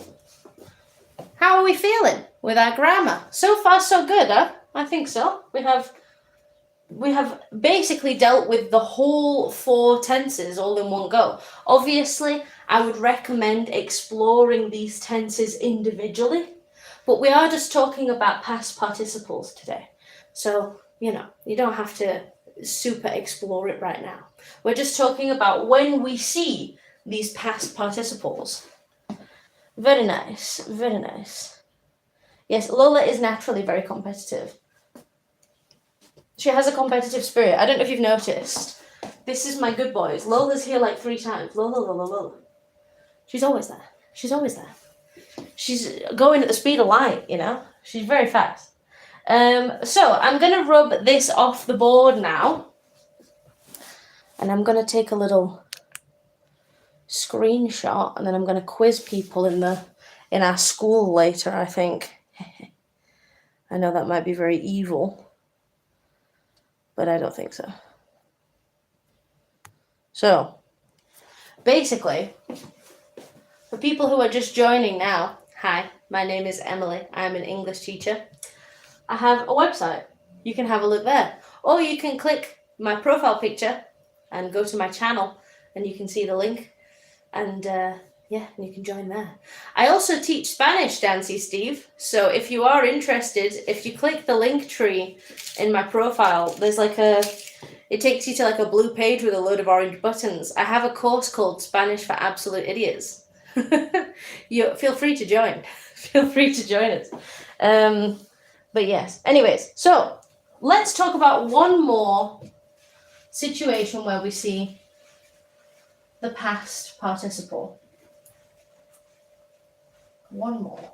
How are we feeling with our grammar? So far, so good, huh? I think so. We have basically dealt with the whole 4 tenses all in one go. Obviously, I would recommend exploring these tenses individually, but we are just talking about past participles today. So, you don't have to super explore it right now. We're just talking about when we see these past participles. Very nice, very nice. Yes, Lola is naturally very competitive. She has a competitive spirit. I don't know if you've noticed. This is my good boys. Lola's here like 3 times. Lola. She's always there. She's going at the speed of light, She's very fast. So I'm going to rub this off the board now. And I'm going to take a little screenshot and then I'm going to quiz people in our school later, I think. I know that might be very evil, but I don't think so. So, basically, for people who are just joining now, hi, my name is Emily. I'm an English teacher. I have a website. You can have a look there. Or you can click my profile picture and go to my channel and you can see the link. And you can join there. I also teach Spanish, Dancy Steve. So if you are interested, if you click the link tree in my profile, there's it takes you to a blue page with a load of orange buttons. I have a course called Spanish for Absolute Idiots. You feel free to join. Feel free to join us. But yes, anyways, so let's talk about one more situation where we see the past participle. One more.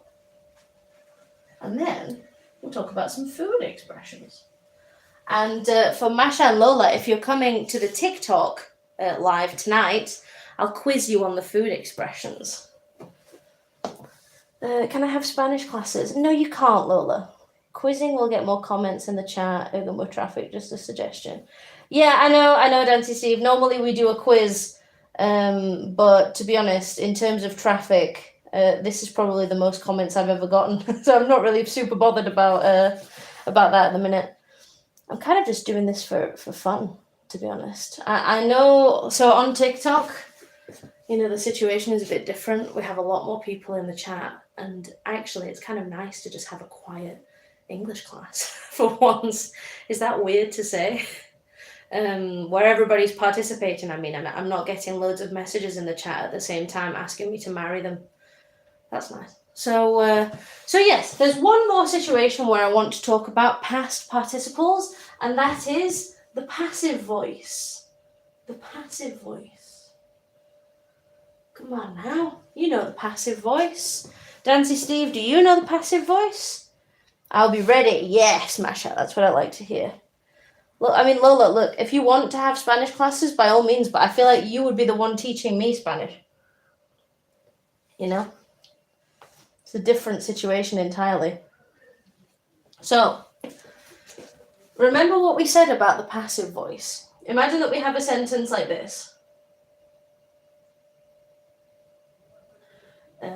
And then we'll talk about some food expressions. And for Masha and Lola, if you're coming to the TikTok live tonight, I'll quiz you on the food expressions. Can I have Spanish classes? No, you can't, Lola. Quizzing will get more comments in the chat, more traffic, just a suggestion. Yeah, I know, Dancy Steve. Normally we do a quiz, but to be honest, in terms of traffic, this is probably the most comments I've ever gotten. So I'm not really super bothered about that at the minute. I'm kind of just doing this for fun, to be honest. I know, so on TikTok, the situation is a bit different. We have a lot more people in the chat, and actually it's kind of nice to just have a quiet English class for once. Is that weird to say? Where everybody's participating. I mean, I'm not getting loads of messages in the chat at the same time asking me to marry them. That's nice. So yes, there's one more situation where I want to talk about past participles, and that is the passive voice. The passive voice. Come on now, you know the passive voice. Dancy Steve, do you know the passive voice? I'll be ready. Yes, Masha, that's what I like to hear. Look, I mean, Lola, look, if you want to have Spanish classes, by all means, but I feel like you would be the one teaching me Spanish. You know? It's a different situation entirely. So, remember what we said about the passive voice. Imagine that we have a sentence like this. I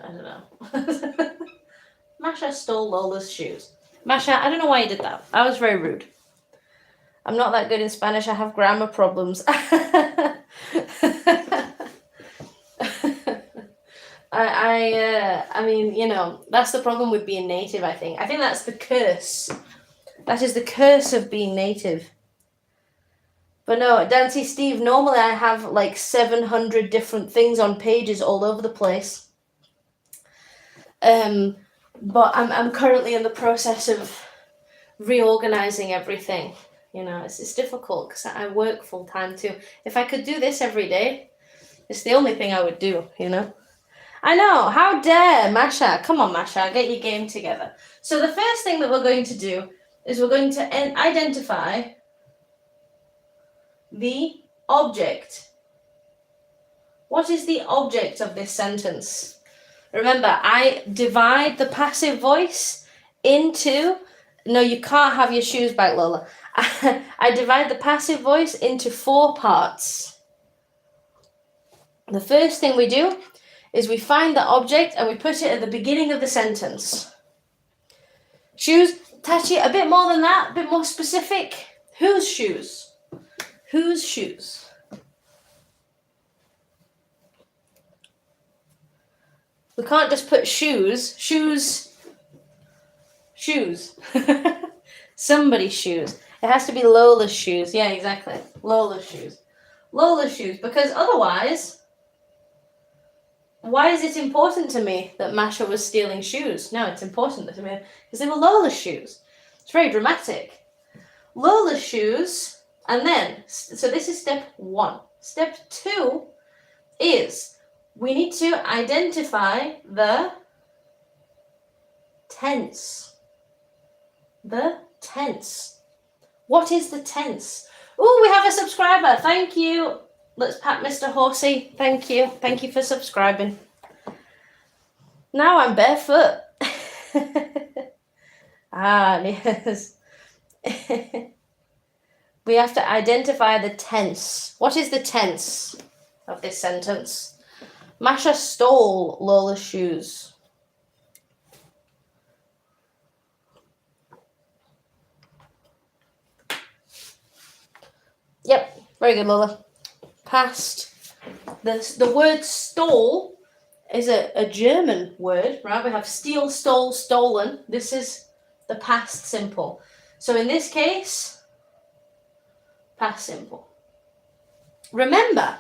don't know. Masha stole Lola's shoes. Masha, I don't know why you did that. I was very rude. I'm not that good in Spanish. I have grammar problems. I mean, you know, that's the problem with being native, I think. I think that's the curse. That is the curse of being native. But no, Dancy Steve, normally I have like 700 different things on pages all over the place. But I'm currently in the process of reorganizing everything. You know, it's difficult because I work full time too. If I could do this every day, it's the only thing I would do, you know. I know, how dare, Masha. Come on, Masha, get your game together. So the first thing that we're going to do is we're going to identify the object. What is the object of this sentence? Remember, I divide the passive voice into... No, you can't have your shoes back, Lola. I divide the passive voice into 4 parts. The first thing we do is we find the object and we put it at the beginning of the sentence. Shoes, Tachi, a bit more than that, a bit more specific. Whose shoes? Whose shoes? We can't just put shoes. Shoes. Somebody's shoes. It has to be Lola's shoes. Yeah, exactly. Lola's shoes. Lola's shoes, because otherwise, why is it important to me that Masha was stealing shoes? No, it's important to me because they were Lola's shoes. It's very dramatic. Lola's shoes, and then, so this is step 1. Step 2 is we need to identify the tense. The tense. What is the tense? Oh, we have a subscriber. Thank you. Let's pat Mr. Horsey. Thank you. Thank you for subscribing. Now I'm barefoot. Yes. We have to identify the tense. What is the tense of this sentence? Masha stole Lola's shoes. Yep, very good, Lola. Past. The word stole is a German word, right? We have steal, stole, stolen. This is the past simple. So in this case, past simple. Remember,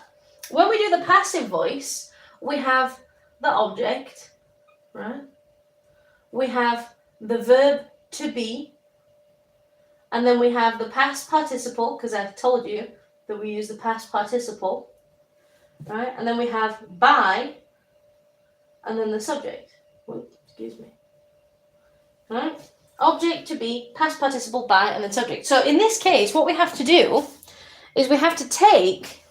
when we do the passive voice, we have the object, right? We have the verb to be, and then we have the past participle, because I've told you that we use the past participle, right? And then we have by, and then the subject. Oops, excuse me. All right? Object to be, past participle, by, and then subject. So in this case, what we have to do is we have to take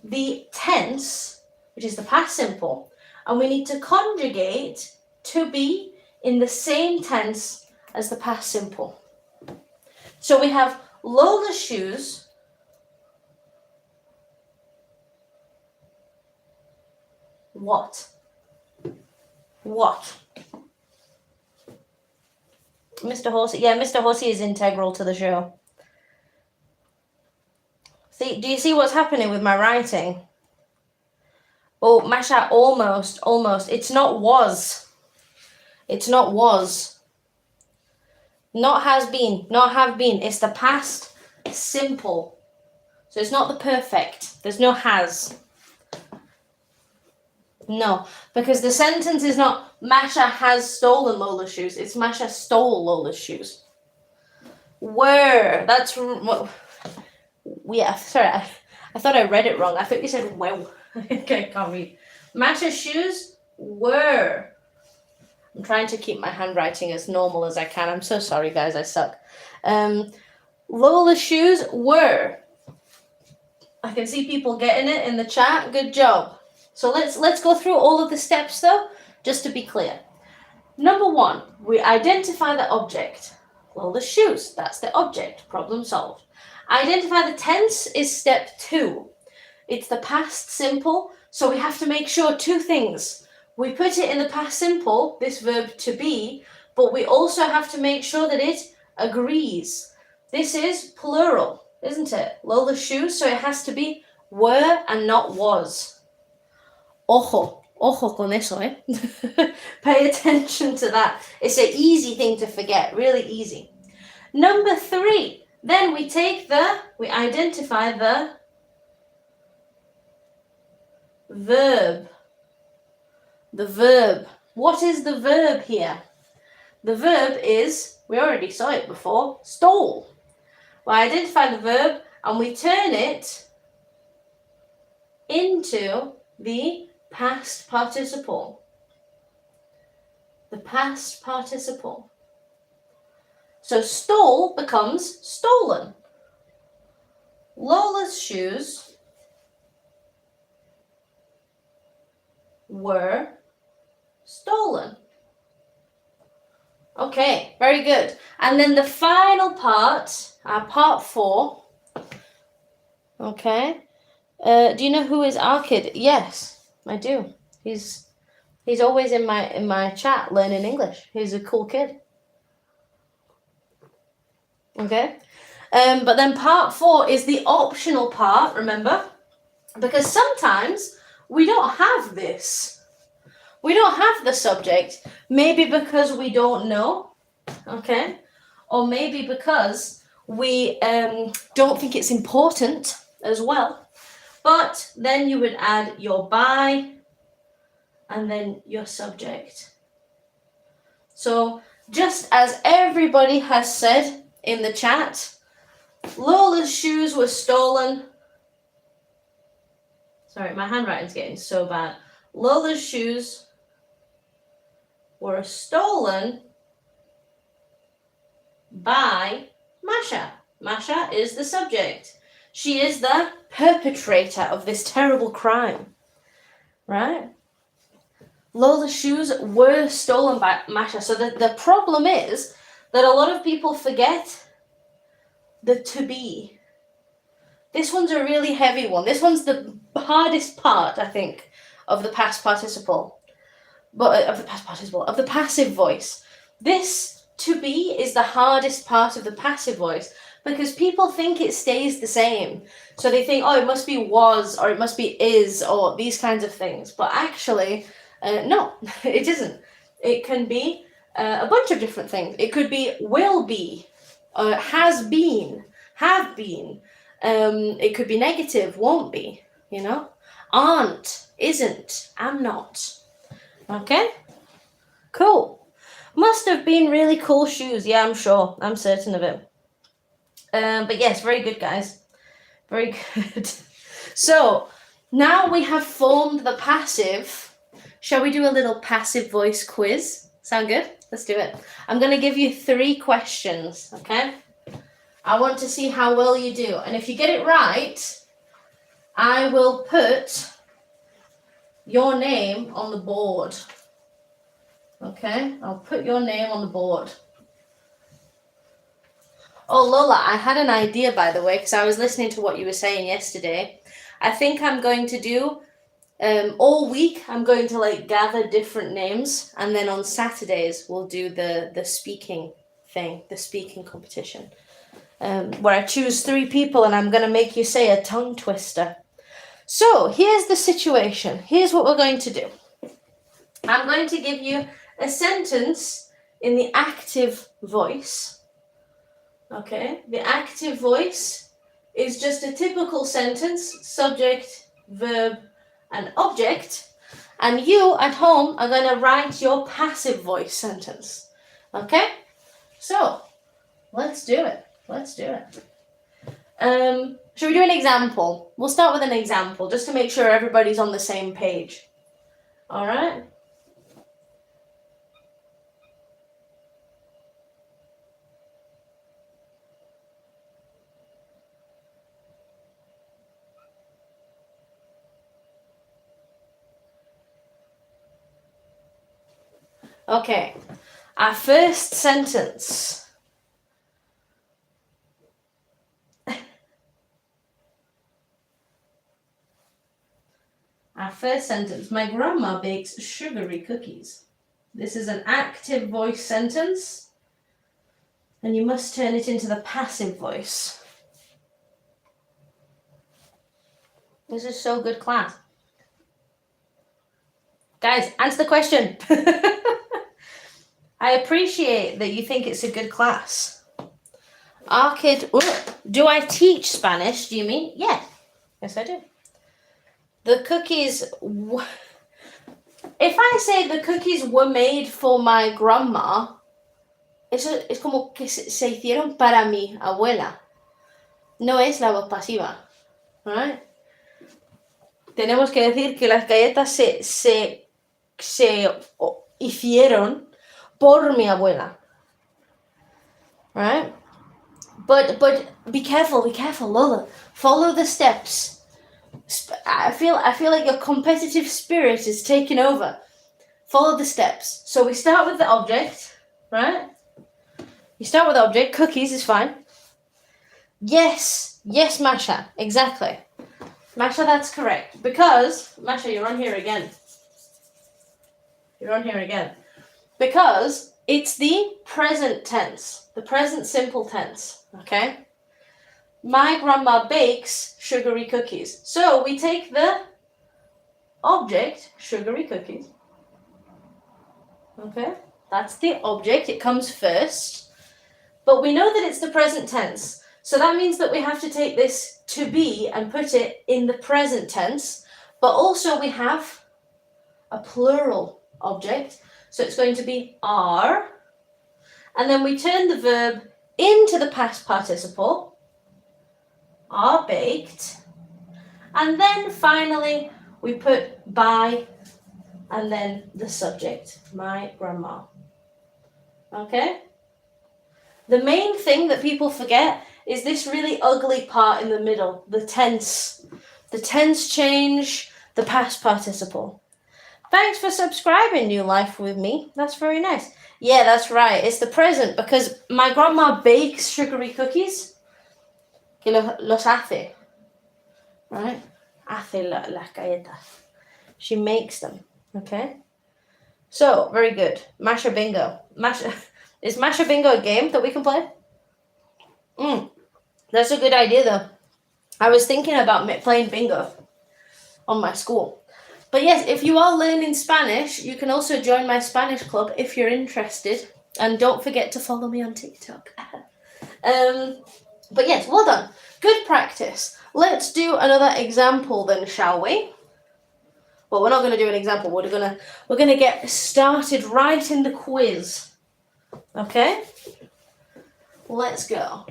the tense, which is the past simple, and we need to conjugate to be in the same tense as the past simple. So we have Lola's shoes what? What? Mr. Horsey. Yeah, Mr. Horsey is integral to the show. See, do you see what's happening with my writing? Oh, Masha, almost. It's not was. It's not was. Not has been, not have been. It's the past simple. So it's not the perfect. There's no has. No, because the sentence is not Masha has stolen Lola's shoes. It's Masha stole Lola's shoes. Were. That's what. Yeah, sorry. I thought I read it wrong. I thought you said wow. Okay, can't read. Masha's shoes were. I'm trying to keep my handwriting as normal as I can. I'm so sorry, guys. I suck. Lola's shoes were. I can see people getting it in the chat. Good job. So let's go through all of the steps though, just to be clear. Number 1, we identify the object. Lola's shoes. That's the object. Problem solved. Identify the tense is step 2. It's the past simple, so we have to make sure 2 things. We put it in the past simple, this verb to be, but we also have to make sure that it agrees. This is plural, isn't it? Lola's shoes, so it has to be were and not was. Ojo con eso, eh? Pay attention to that. It's an easy thing to forget, really easy. Number 3, then we identify the verb. The verb. What is the verb here? The verb is, we already saw it before, stole. We identify the verb and we turn it into the past participle. The past participle. So stole becomes stolen. Lola's shoes were stolen. Okay, very good. And then the final part, part 4. Okay. Do you know who is Arkid? Yes, I do. He's always in my chat learning English. He's a cool kid. Okay. But then part 4 is the optional part, remember? Because sometimes we don't have this. We don't have the subject, maybe because we don't know, okay? Or maybe because we don't think it's important as well. But then you would add your by and then your subject. So just as everybody has said in the chat, Lola's shoes were stolen. Sorry, my handwriting's getting so bad. Lola's shoes were stolen by Masha. Masha is the subject. She is the perpetrator of this terrible crime, right? Lola's shoes were stolen by Masha. So the problem is that a lot of people forget the to be. This one's a really heavy one. This one's the hardest part, I think, of the past participle. But of the passive voice. This to be is the hardest part of the passive voice because people think it stays the same. So they think, oh, it must be was or it must be is or these kinds of things. But actually, no, it isn't. It can be a bunch of different things. It could be will be, has been, have been. It could be negative, won't be, you know. Aren't, isn't, am not. Okay, cool. Must have been really cool shoes. Yeah, I'm sure. I'm certain of it. But yes, very good, guys. Very good. So now we have formed the passive. Shall we do a little passive voice quiz? Sound good? Let's do it. I'm going to give you 3 questions, okay? I want to see how well you do. And if you get it right, I will put your name on the board. Okay, I'll put your name on the board. Oh, Lola, I had an idea, by the way, because I was listening to what you were saying yesterday. I think I'm going to do, all week, I'm going to gather different names, and then on Saturdays, we'll do the speaking thing, the speaking competition. where I choose 3 people and I'm going to make you say a tongue twister. So here's the situation. Here's what we're going to do. I'm going to give you a sentence in the active voice. Okay, the active voice is just a typical sentence, subject, verb, and object. And you at home are going to write your passive voice sentence. Okay? So, let's do it. Should we do an example? We'll start with an example, just to make sure everybody's on the same page. All right? Okay. Our first sentence. My grandma bakes sugary cookies. This is an active voice sentence, and you must turn it into the passive voice. This is so good, class. Guys, answer the question. I appreciate that you think it's a good class. Do I teach Spanish, do you mean? Yeah. Yes, I do. The cookies... If I say the cookies were made for my grandma, eso es como que se hicieron para mi abuela. No es la voz pasiva. Right? Tenemos que decir que las galletas se hicieron por mi abuela. Right? But be careful, Lola. Follow the steps. I feel like your competitive spirit is taking over. Follow the steps. So we start with the object, right? You start with the object. Cookies is fine. Yes, Masha, exactly. Masha, that's correct. Because, Masha, you're on here again. Because it's the present tense, the present simple tense, okay? My grandma bakes sugary cookies. So we take the object, sugary cookies. Okay, that's the object. It comes first. But we know that it's the present tense. So that means that we have to take this to be and put it in the present tense. But also we have a plural object. So it's going to be are. And then we turn the verb into the past participle. Are baked. And then finally we put by and then the subject, my grandma. Okay? The main thing that people forget is this really ugly part in the middle, the tense. The tense change, the past participle. Thanks for subscribing, New Life with me. That's very nice. Yeah, that's right. It's the present because my grandma bakes sugary cookies. Que los hace. Right? Hace las galletas. She makes them. Okay? So, very good. Masha Bingo. Is Masha Bingo a game that we can play? That's a good idea, though. I was thinking about playing bingo on my school. But yes, if you are learning Spanish, you can also join my Spanish club if you're interested. And don't forget to follow me on TikTok. But yes, well done. Good practice. Let's do another example then, shall we? Well, we're not going to do an example. We're gonna get started right in the quiz. Okay? Let's go.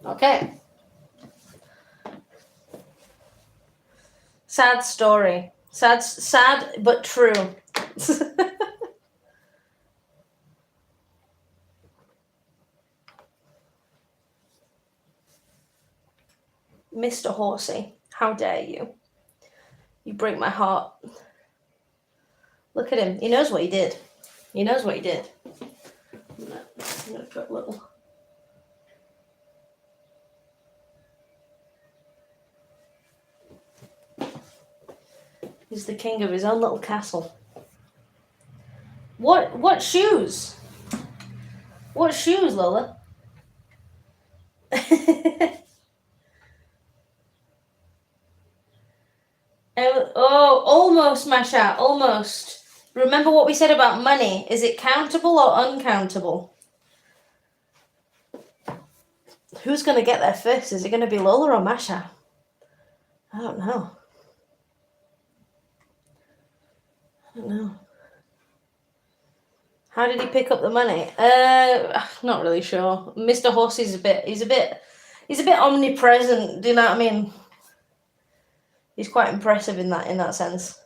Okay. Sad story. Sad but true. Mr. Horsey, how dare you? You break my heart. Look at him. He knows what he did. He knows what he did. I'm gonna put a little. He's the king of his own little castle. What shoes? What shoes, Lola? Oh, almost, Masha, almost. Remember what we said about money. Is it countable or uncountable? Who's going to get there first? Is it going to be Lola or Masha? I don't know. How did he pick up the money? Not really sure. Mr. Horsey's he's a bit omnipresent. Do you know what I mean? He's quite impressive in that sense.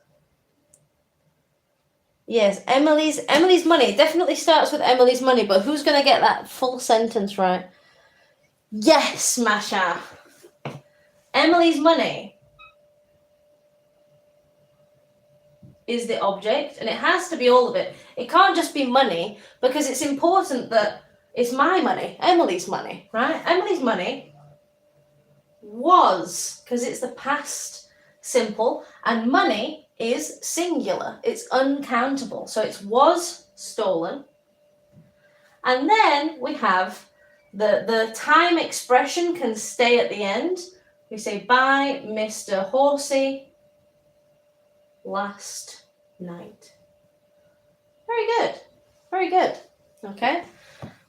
Yes, Emily's money. It definitely starts with Emily's money, but who's going to get that full sentence right? Yes, Masha. Emily's money is the object, and it has to be all of it. It can't just be money, because it's important that it's my money, Emily's money, right? Emily's money was, because it's the past simple, and money is singular. It's uncountable. So it was stolen. And then we have the time expression can stay at the end. We say, by Mr. Horsey last night. Very good. Very good. Okay.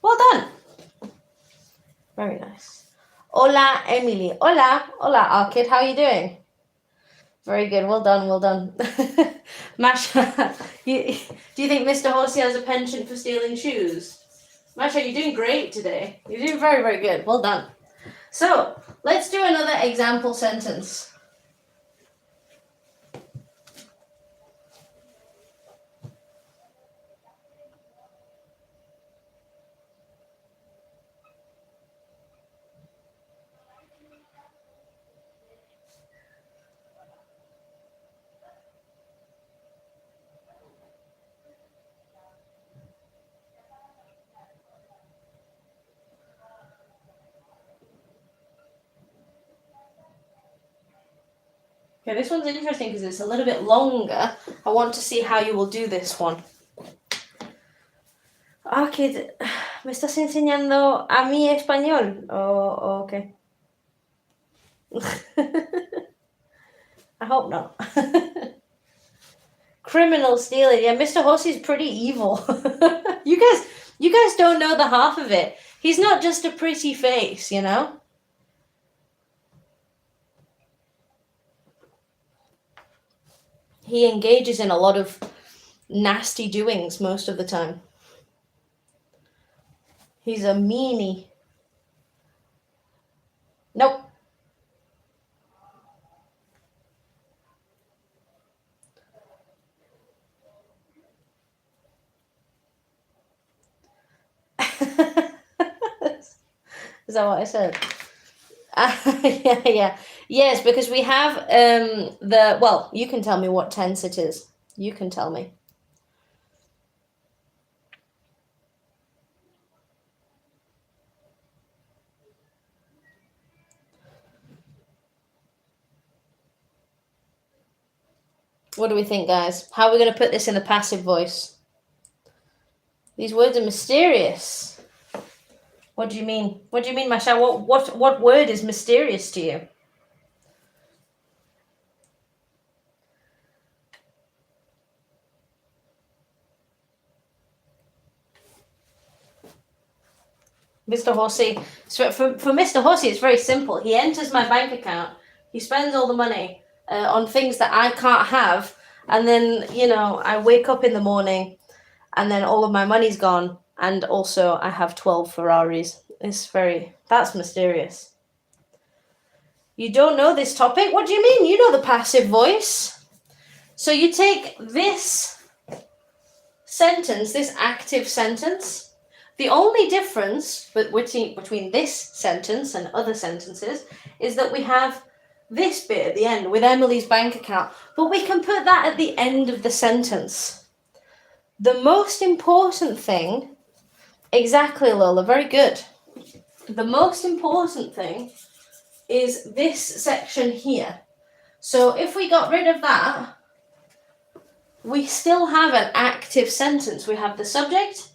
Well done. Very nice. Hola, Emily. Hola. Hola, Arkid. How are you doing? Very good. Well done. Well done. Masha, do you think Mr. Horsey has a penchant for stealing shoes? Masha, you're doing great today. You're doing very, very good. Well done. So, let's do another example sentence. Okay, this one's interesting because it's a little bit longer. I want to see how you will do this one. Arkid, ¿me estás enseñando a mí español? Oh, okay. I hope not. Criminal stealing. Yeah, Mr. Horsey's pretty evil. You guys don't know the half of it. He's not just a pretty face, you know? He engages in a lot of nasty doings most of the time. He's a meanie. Nope. Is that what I said? Yeah. Yes, because we have well, you can tell me what tense it is. You can tell me. What do we think, guys? How are we going to put this in the passive voice? These words are mysterious. What do you mean? What do you mean, Masha? What word is mysterious to you? Mr. Horsey. So for Mr. Horsey, it's very simple. He enters my bank account. He spends all the money on things that I can't have. And then, I wake up in the morning and then all of my money's gone. And also I have 12 Ferraris. That's mysterious. You don't know this topic? What do you mean? You know the passive voice. So you take this sentence, this active sentence. The only difference between this sentence and other sentences is that we have this bit at the end with Emily's bank account, but we can put that at the end of the sentence. The most important thing, exactly, Lola, very good. The most important thing is this section here. So if we got rid of that, we still have an active sentence. We have the subject,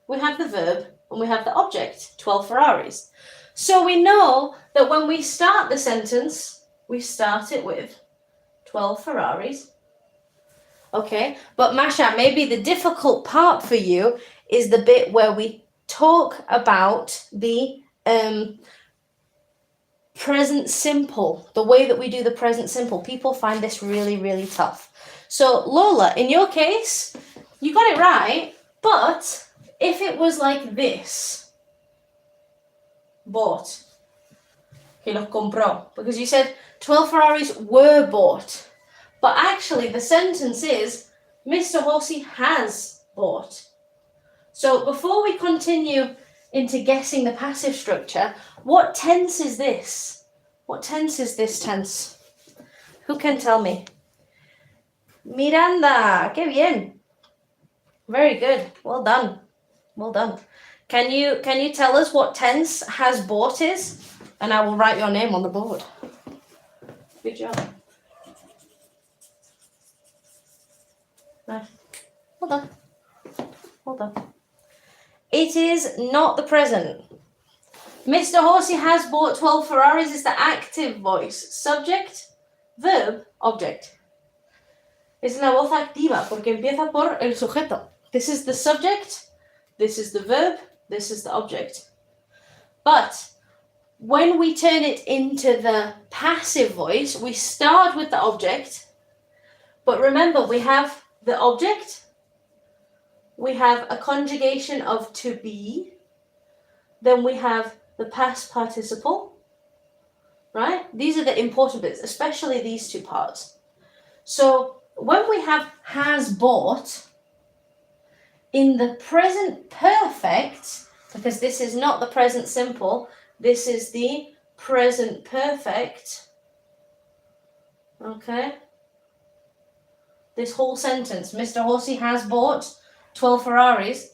we have the verb, and we have the object, 12 Ferraris. So we know that when we start the sentence, we start it with 12 Ferraris. Okay, but Masha, maybe the difficult part for you is the bit where we talk about the present simple, the way that we do the present simple. People find this really, really tough. So Lola, in your case, you got it right, but if it was like this, bought, he los compró, because you said 12 Ferraris were bought, but actually the sentence is Mr. Horsey has bought. So before we continue into guessing the passive structure, what tense is this? What tense is this tense? Who can tell me? Miranda, qué bien. Very good. Well done. Well done. Can you tell us what tense has bought is? And I will write your name on the board. Good job. Nice. Well done. Well done. It is not the present. Mr. Horsey has bought 12 Ferraris is the active voice. Subject, verb, object. Es la voz activa porque empieza por el sujeto. This is the subject, this is the verb, this is the object. But when we turn it into the passive voice, we start with the object. But remember, we have the object, we have a conjugation of to be, then we have the past participle, right? These are the important bits, especially these two parts. So when we have has bought, in the present perfect, because this is not the present simple, this is the present perfect, okay? This whole sentence, Mr. Horsey has bought 12 Ferraris.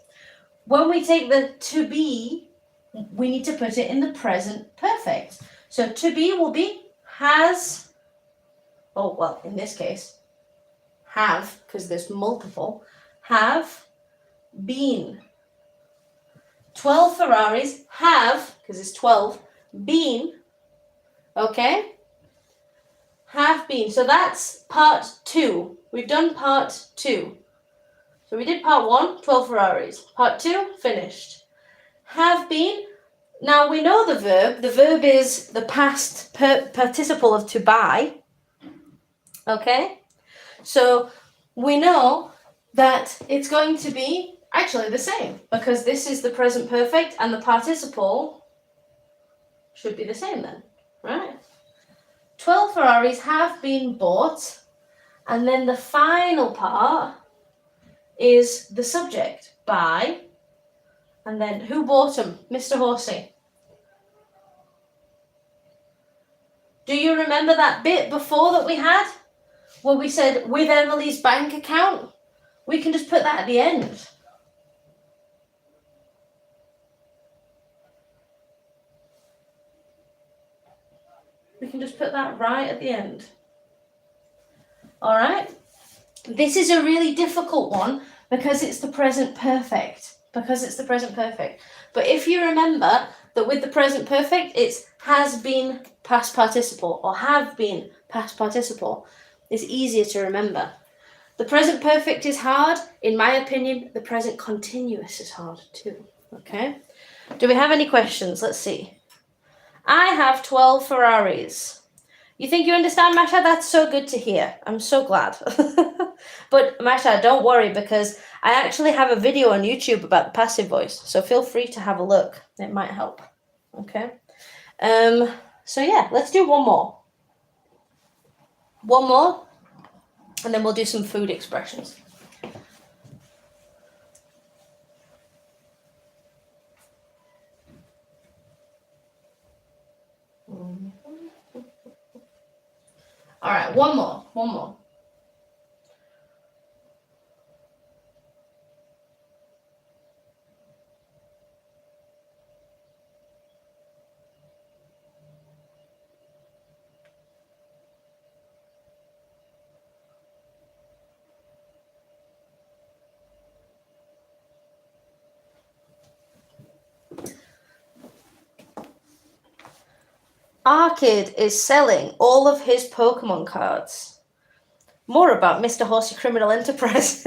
When we take the to be, we need to put it in the present perfect. So to be will be has, oh, well, in this case, have, because there's multiple, have been. 12 Ferraris have, because it's 12, been, okay? Have been. So that's part 2. We've done part 2. So we did part 1, 12 Ferraris. Part 2, finished. Have been. Now we know the verb. The verb is the past participle of to buy. Okay? So we know that it's going to be actually the same, because this is the present perfect and the participle should be the same then, right? 12 Ferraris have been bought, and then the final part is the subject, by, and then who bought them? Mr. Horsey. Do you remember that bit before that we had, where we said with Emily's bank account? We can just put that at the end. We can just put that right at the end. All right? This is a really difficult one because it's the present perfect. But if you remember that with the present perfect, it's has been past participle or have been past participle. It's easier to remember. The present perfect is hard. In my opinion, the present continuous is hard too. Okay? Do we have any questions? Let's see. I have 12 Ferraris. You think you understand, Masha? That's so good to hear. I'm so glad. But Masha, don't worry, because I actually have a video on YouTube about the passive voice. So feel free to have a look. It might help. Okay? So yeah, let's do one more. One more, and then we'll do some food expressions. All right, one more. Arcade is selling all of his Pokemon cards. More about Mr. Horsey Criminal Enterprise.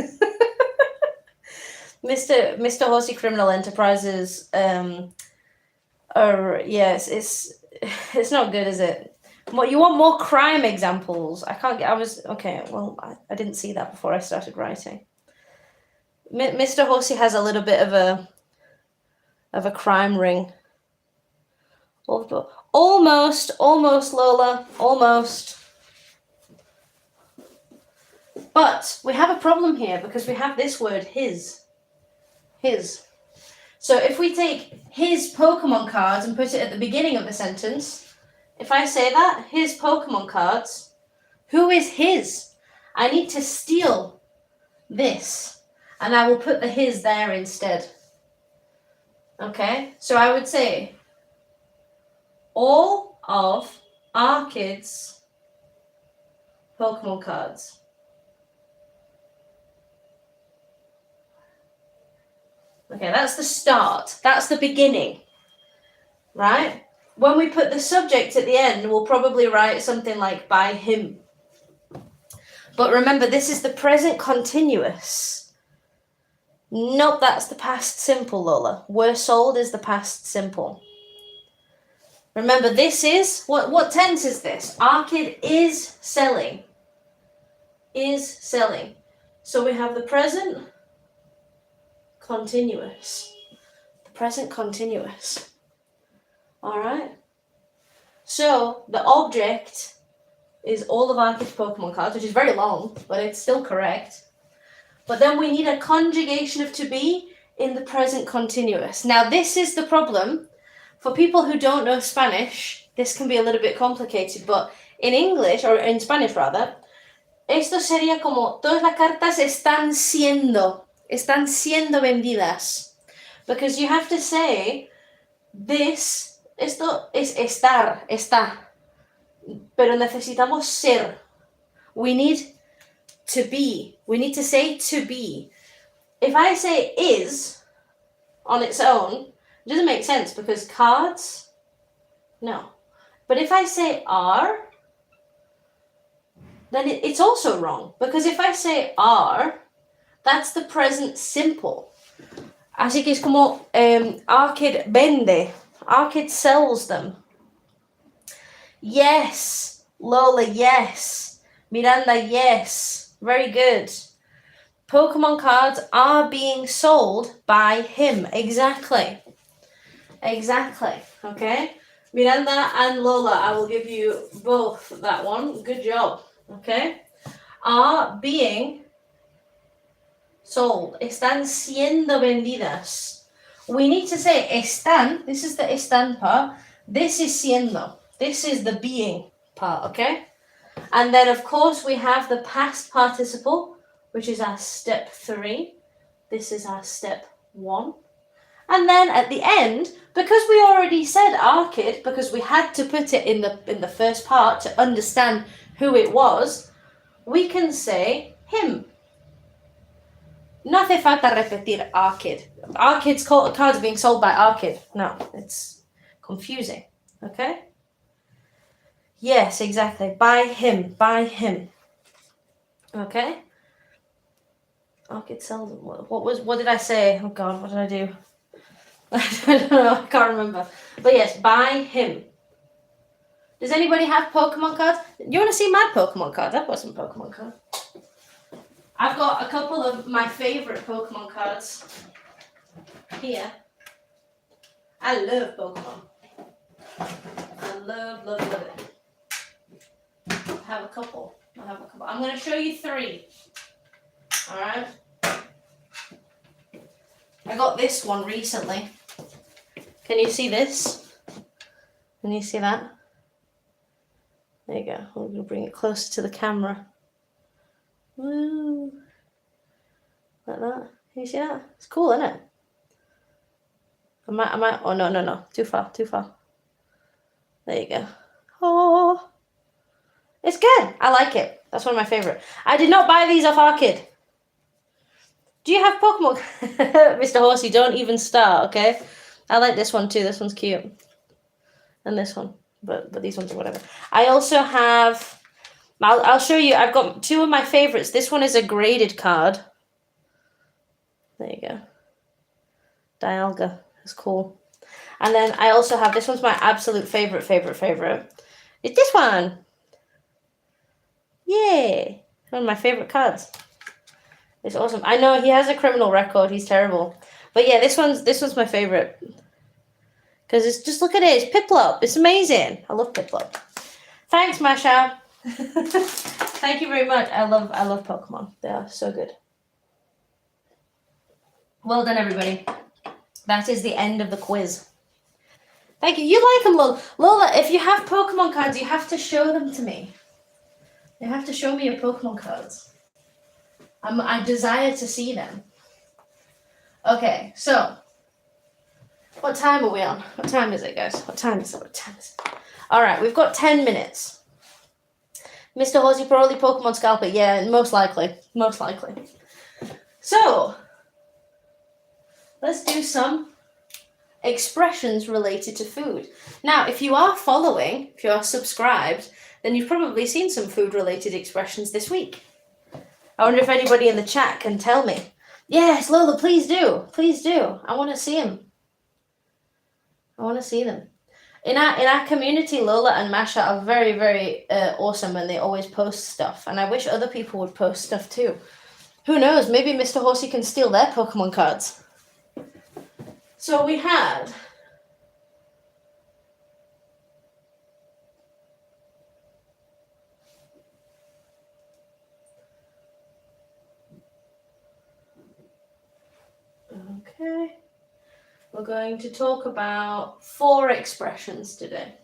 Mr. Horsey Criminal Enterprises. Yes, it's not good, is it? What you want more crime examples? I can't get. I was okay. Well, I didn't see that before I started writing. Mr. Horsey has a little bit of a crime ring. Almost, Lola, almost. But we have a problem here because we have this word his. His. So if we take his Pokemon cards and put it at the beginning of the sentence, if I say that, his Pokemon cards, who is his? I need to steal this, and I will put the his there instead. Okay, so I would say all of our kids' Pokemon cards. Okay, that's the start. That's the beginning, right? When we put the subject at the end, we'll probably write something like by him. But remember, this is the present continuous. Nope, that's the past simple, Lola. Were sold is the past simple. Remember, this is, what tense is this? Our kid is selling. Is selling. So we have the present continuous. The present continuous. All right. So the object is all of our kids' Pokemon cards, which is very long, but it's still correct. But then we need a conjugation of to be in the present continuous. Now this is the problem. For people who don't know Spanish, this can be a little bit complicated, but in English, or in Spanish rather, esto sería como todas las cartas están siendo vendidas. Because you have to say this, esto es estar, está. Pero necesitamos ser. We need to be. We need to say to be. If I say is on its own, it doesn't make sense because cards, no. But if I say are, then it's also wrong. Because if I say are, that's the present simple. Así que es como our kid vende. Our kid sells them. Yes. Lola, yes. Miranda, yes. Very good. Pokemon cards are being sold by him. Exactly. Okay. Miranda and Lola, I will give you both that one. Good job. Okay. Are being sold. Están siendo vendidas. We need to say están. This is the están part. This is siendo. This is the being part, okay? And then, of course, we have the past participle, which is our step 3. This is our step 1. And then at the end, because we already said our kid, because we had to put it in the first part to understand who it was, we can say him. No hace falta repetir our kid. Our kid's cards are being sold by our kid. No, it's confusing. Okay? Yes, exactly. By him. Okay? Our kid sells them. What did I say? Oh God, what did I do? I don't know, I can't remember. But yes, by him. Does anybody have Pokemon cards? You want to see my Pokemon cards? I've got some Pokemon cards. I've got a couple of my favorite Pokemon cards here. I love Pokemon. I love it. I have a couple. I'm going to show you 3. Alright? I got this one recently. Can you see this? Can you see that? There you go. I'm going to bring it closer to the camera. Woo. Like that. Can you see that? It's cool, isn't it? I might, oh no. Too far. There you go. Oh. It's good. I like it. That's one of my favorite. I did not buy these off Arcade. Do you have Pokemon? Mr. Horsey, don't even start, okay? I like this one too. This one's cute. And this one. But these ones are whatever. I also have... I'll show you. I've got two of my favorites. This one is a graded card. There you go. Dialga. It's cool. And then I also have... This one's my absolute favorite. It's this one. Yay. One of my favorite cards. It's awesome. I know he has a criminal record. He's terrible. But yeah, this one's my favorite. Because it's just, look at it. It's Piplup. It's amazing. I love Piplup. Thanks, Masha. Thank you very much. I love Pokemon. They are so good. Well done, everybody. That is the end of the quiz. Thank you. You like them, Lola. Lola, if you have Pokemon cards, you have to show them to me. You have to show me your Pokemon cards. I desire to see them. Okay, so what time are we on? What time is it, guys? What time is it? All right, we've got 10 minutes. Mr. Horsey, probably Pokemon Scalper. Yeah, most likely. So, let's do some expressions related to food. Now, if you are subscribed, then you've probably seen some food-related expressions this week. I wonder if anybody in the chat can tell me. Yes, Lola, please do. I want to see them. I want to see them. In our community, Lola and Masha are very, very awesome, and they always post stuff. And I wish other people would post stuff too. Who knows? Maybe Mr. Horsey can steal their Pokemon cards. So we had... Okay. We're going to talk about 4 expressions today.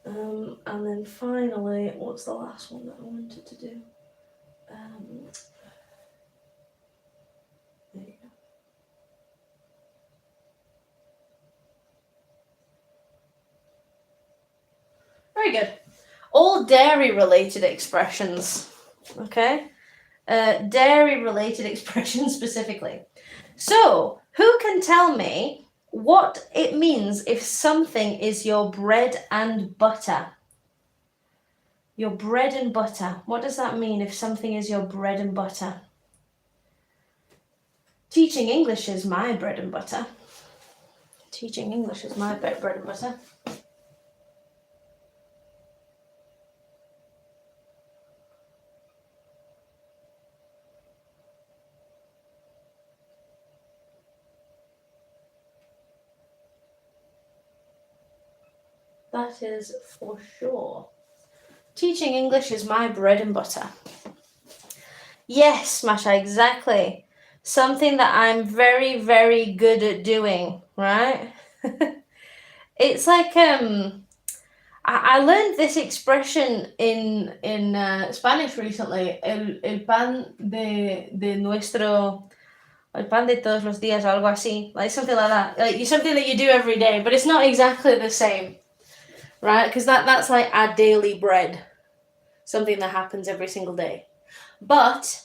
And then finally, what's the last one that I wanted to do? There you go. Very good. All dairy-related expressions, okay? Dairy-related expressions specifically. So, who can tell me what it means if something is your bread and butter? Your bread and butter. What does that mean if something is your bread and butter? Teaching English is my bread and butter. Teaching English is my bread and butter. That is for sure. Teaching English is my bread and butter. Yes, Masha, exactly. Something that I'm very, very good at doing, right? It's like, I learned this expression in Spanish recently. El pan de nuestro... El pan de todos los días, algo así. Like something like that. Like something that you do every day, but it's not exactly the same. Right? Because that's like our daily bread. Something that happens every single day. But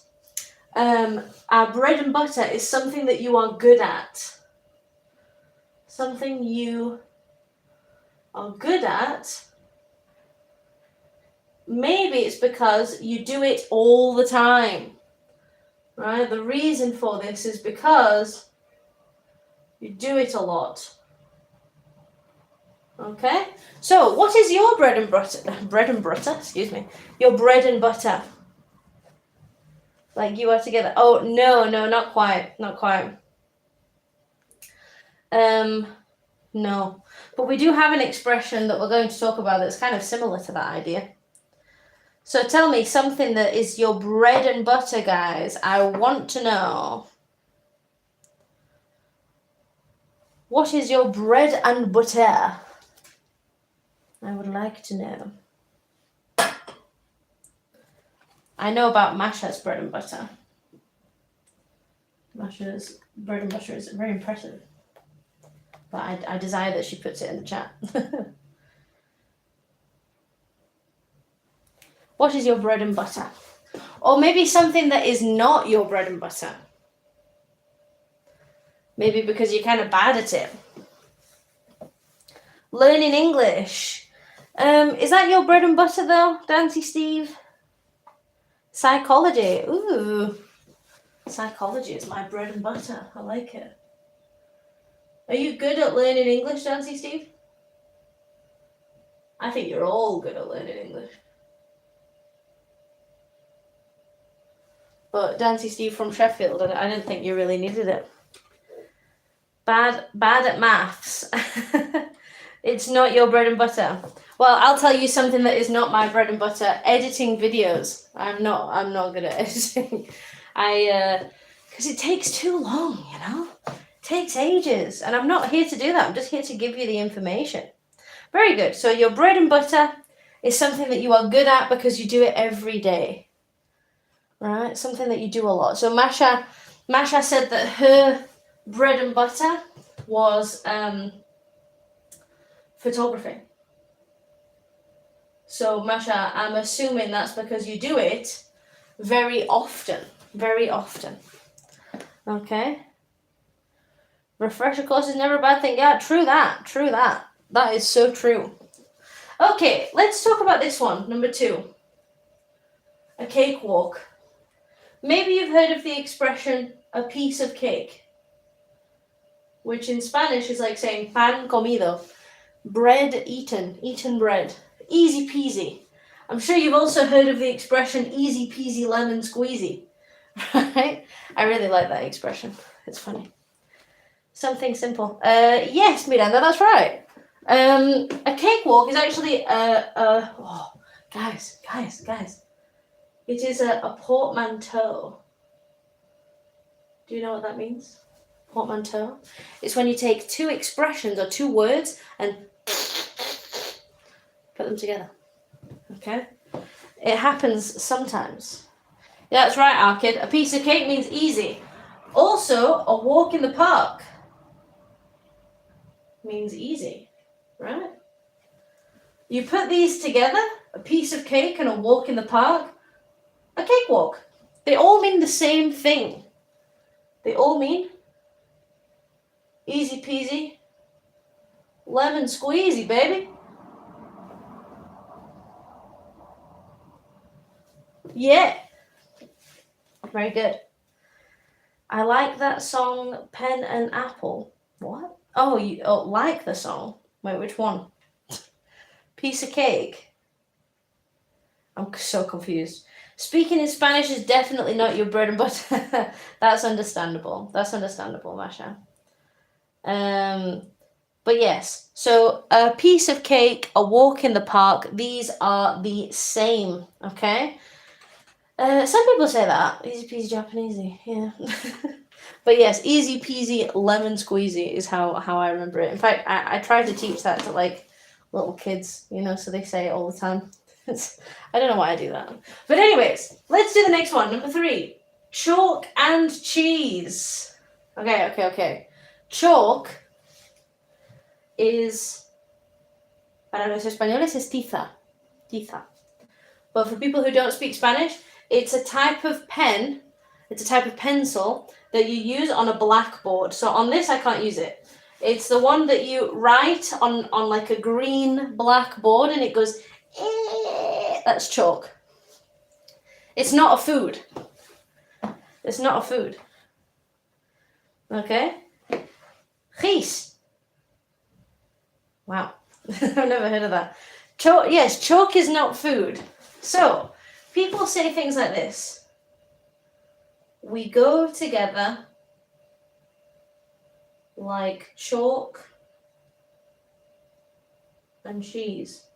our bread and butter is something that you are good at. Something you are good at. Maybe it's because you do it all the time. Right? The reason for this is because you do it a lot. Okay? So, what is your bread and butter? Excuse me. Your bread and butter. Like you are together. Oh, no, not quite. No. But we do have an expression that we're going to talk about that's kind of similar to that idea. So tell me something that is your bread and butter, guys. I want to know. What is your bread and butter? I would like to know. I know about Masha's bread and butter. Masha's bread and butter is very impressive. But I desire that she puts it in the chat. What is your bread and butter? Or maybe something that is not your bread and butter. Maybe because you're kind of bad at it. Learning English. Is that your bread and butter though, Dancy Steve? Psychology. Ooh. Psychology is my bread and butter. I like it. Are you good at learning English, Dancy Steve? I think you're all good at learning English. But Dancy Steve from Sheffield, I didn't think you really needed it. Bad at maths. It's not your bread and butter. Well, I'll tell you something that is not my bread and butter. Editing videos. I'm not good at editing. Because it takes too long, you know? It takes ages. And I'm not here to do that. I'm just here to give you the information. Very good. So your bread and butter is something that you are good at because you do it every day. Right? Something that you do a lot. So Masha said that her bread and butter was photography. So Masha, I'm assuming that's because you do it very often. Very often. Okay. Refresher course is never a bad thing. Yeah, true that. That is so true. Okay, let's talk about this one. Number 2. A cakewalk. Maybe you've heard of the expression, a piece of cake. Which in Spanish is like saying pan comido. Bread eaten bread. Easy peasy. I'm sure you've also heard of the expression easy peasy lemon squeezy. Right? I really like that expression. It's funny. Something simple. Yes, Miranda, that's right. A cakewalk is actually guys. It is a portmanteau. Do you know what that means? Portmanteau. It's when you take 2 expressions or 2 words and put them together. Okay? It happens sometimes. Yeah, that's right, Arkid. A piece of cake means easy. Also, a walk in the park means easy, right? You put these together, a piece of cake and a walk in the park, a cakewalk. They all mean the same thing. They all mean easy peasy, lemon squeezy, baby. Yeah. Very good. I like that song, Pen and Apple. What? Oh, you like the song? Wait, which one? Piece of cake. I'm so confused. Speaking in Spanish is definitely not your bread and butter. That's understandable. Masha. But yes, so a piece of cake, a walk in the park, these are the same, okay? Some people say that. Easy peasy Japanesey, yeah. But yes, easy peasy lemon squeezy is how I remember it. In fact, I try to teach that to like little kids, you know, so they say it all the time. I don't know why I do that. But anyways, let's do the next one. Number 3. Chalk and cheese. Okay. Chalk is, para los españoles es tiza. But for people who don't speak Spanish, it's a type of pen, it's a type of pencil that you use on a blackboard. So on this, I can't use it. It's the one that you write on like a green blackboard and it goes, that's chalk. It's not a food. Okay? Gis. Wow. I've never heard of that. Chalk is not food. So, people say things like this. We go together like chalk and cheese.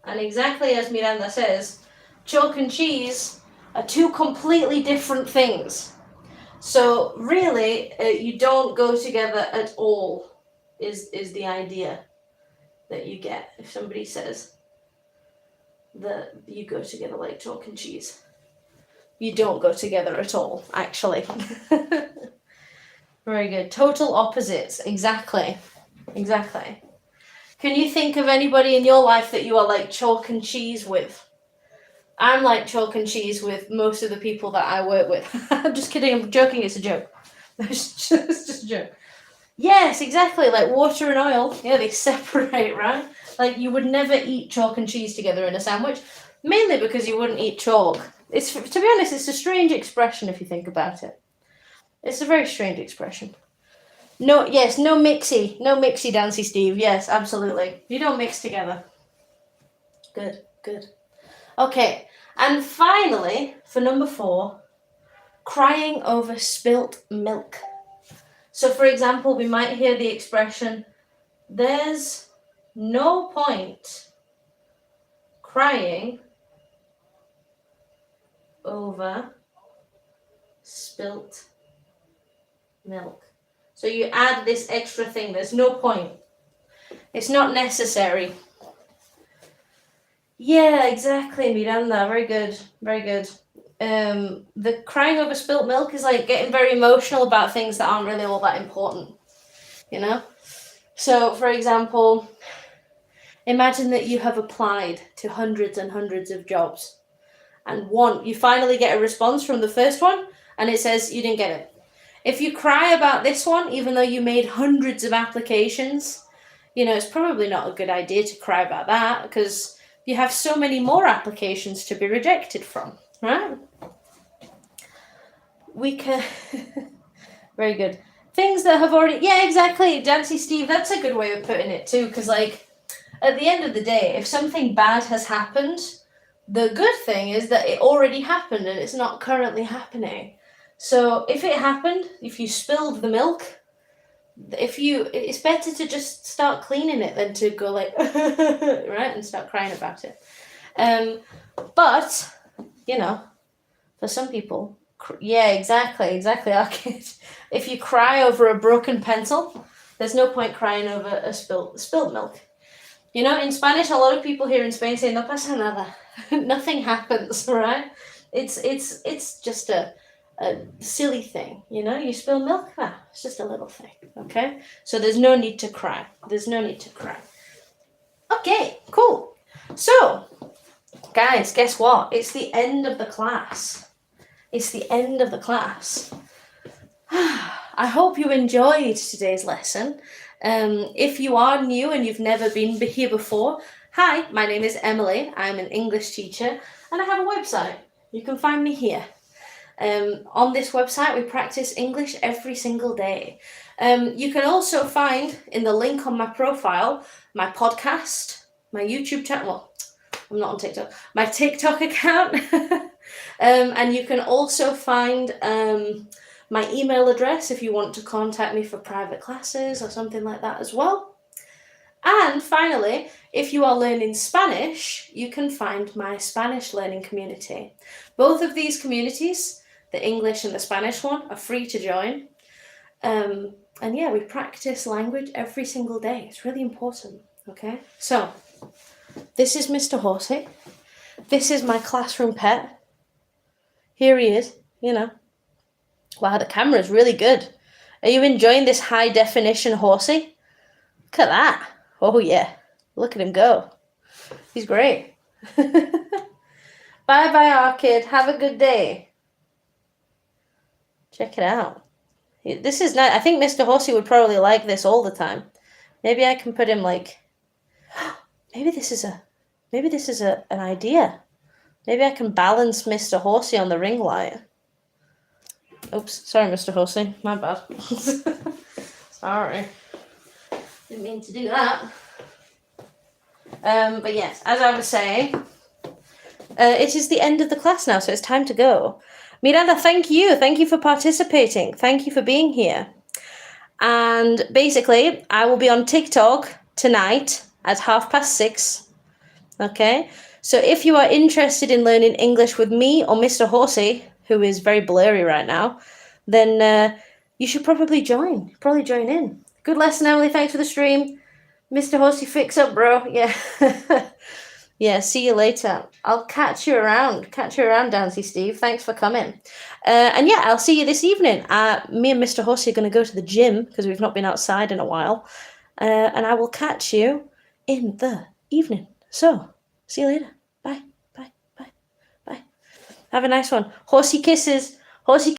And exactly as Miranda says, chalk and cheese are 2 completely different things. So really, you don't go together at all, is the idea that you get if somebody says that you go together like chalk and cheese. You don't go together at all, actually. Very good. Total opposites. Exactly. Exactly. Can you think of anybody in your life that you are like chalk and cheese with? I'm like chalk and cheese with most of the people that I work with. I'm just kidding. I'm joking. It's a joke. It's just a joke. Yes, exactly. Like water and oil. Yeah, they separate, right? Like you would never eat chalk and cheese together in a sandwich, mainly because you wouldn't eat chalk. It's, to be honest, it's a strange expression if you think about it. It's a very strange expression. No, yes, no mixy, Dancy Steve. Yes, absolutely. You don't mix together. Good, good. Okay, and finally, for number 4, crying over spilt milk. So, for example, we might hear the expression, there's no point crying over spilt milk. So you add this extra thing, there's no point. It's not necessary. Yeah, exactly, Miranda. Very good. Very good. The crying over spilt milk is like getting very emotional about things that aren't really all that important, you know? So, for example, imagine that you have applied to hundreds and hundreds of jobs, and you finally get a response from the first one, and it says you didn't get it. If you cry about this one, even though you made hundreds of applications, it's probably not a good idea to cry about that, because you have so many more applications to be rejected from, right? We can... Very good. Things that have already... Yeah, exactly, Dancy Steve, that's a good way of putting it too, because like, at the end of the day, if something bad has happened, the good thing is that it already happened and it's not currently happening. So if it happened, if you spilled the milk, it's better to just start cleaning it than to go like, right, and start crying about it. But, for some people, yeah, exactly, Arcade. If you cry over a broken pencil, there's no point crying over a spilled milk. In Spanish, a lot of people here in Spain say, no pasa nada. Nothing happens, right? It's just a silly thing, you spill milk, it's just a little thing, okay? So there's no need to cry. Okay, cool. So, guys, guess what? It's the end of the class. I hope you enjoyed today's lesson. If you are new and you've never been here before, hi, my name is Emily. I'm an English teacher and I have a website. You can find me here. On this website, we practice English every single day. You can also find in the link on my profile my podcast, my YouTube channel. Well, I'm not on TikTok. My TikTok account. And you can also find my email address if you want to contact me for private classes or something like that as well. And finally, if you are learning Spanish, you can find my Spanish learning community. Both of these communities, the English and the Spanish one, are free to join. And yeah, we practice language every single day. It's really important, okay? So, this is Mr. Horsey. This is my classroom pet. Here he is, Wow, the camera's really good. Are you enjoying this high definition Horsey? Look at that. Oh yeah, look at him go. He's great. Bye-bye, Arcade. Have a good day. Check it out. This is nice. I think Mr. Horsey would probably like this all the time. Maybe I can put him like... Maybe this is an idea. Maybe I can balance Mr. Horsey on the ring light. Oops, sorry, Mr. Horsey. My bad. Sorry. Didn't mean to do that. But yes, as I was saying, it is the end of the class now, so it's time to go. Miranda, thank you. Thank you for participating. Thank you for being here. And basically, I will be on TikTok tonight at 6:30. Okay? So if you are interested in learning English with me or Mr. Horsey, who is very blurry right now, then you should probably join. Probably join in. Good lesson, Emily. Thanks for the stream. Mr. Horsey, fix up, bro. Yeah. Yeah, see you later. I'll catch you around. Catch you around, Dancy Steve. Thanks for coming. And yeah, I'll see you this evening. Me and Mr. Horsey are going to go to the gym because we've not been outside in a while. And I will catch you in the evening. So, see you later. Bye. Bye. Bye. Bye. Have a nice one. Horsey kisses. Horsey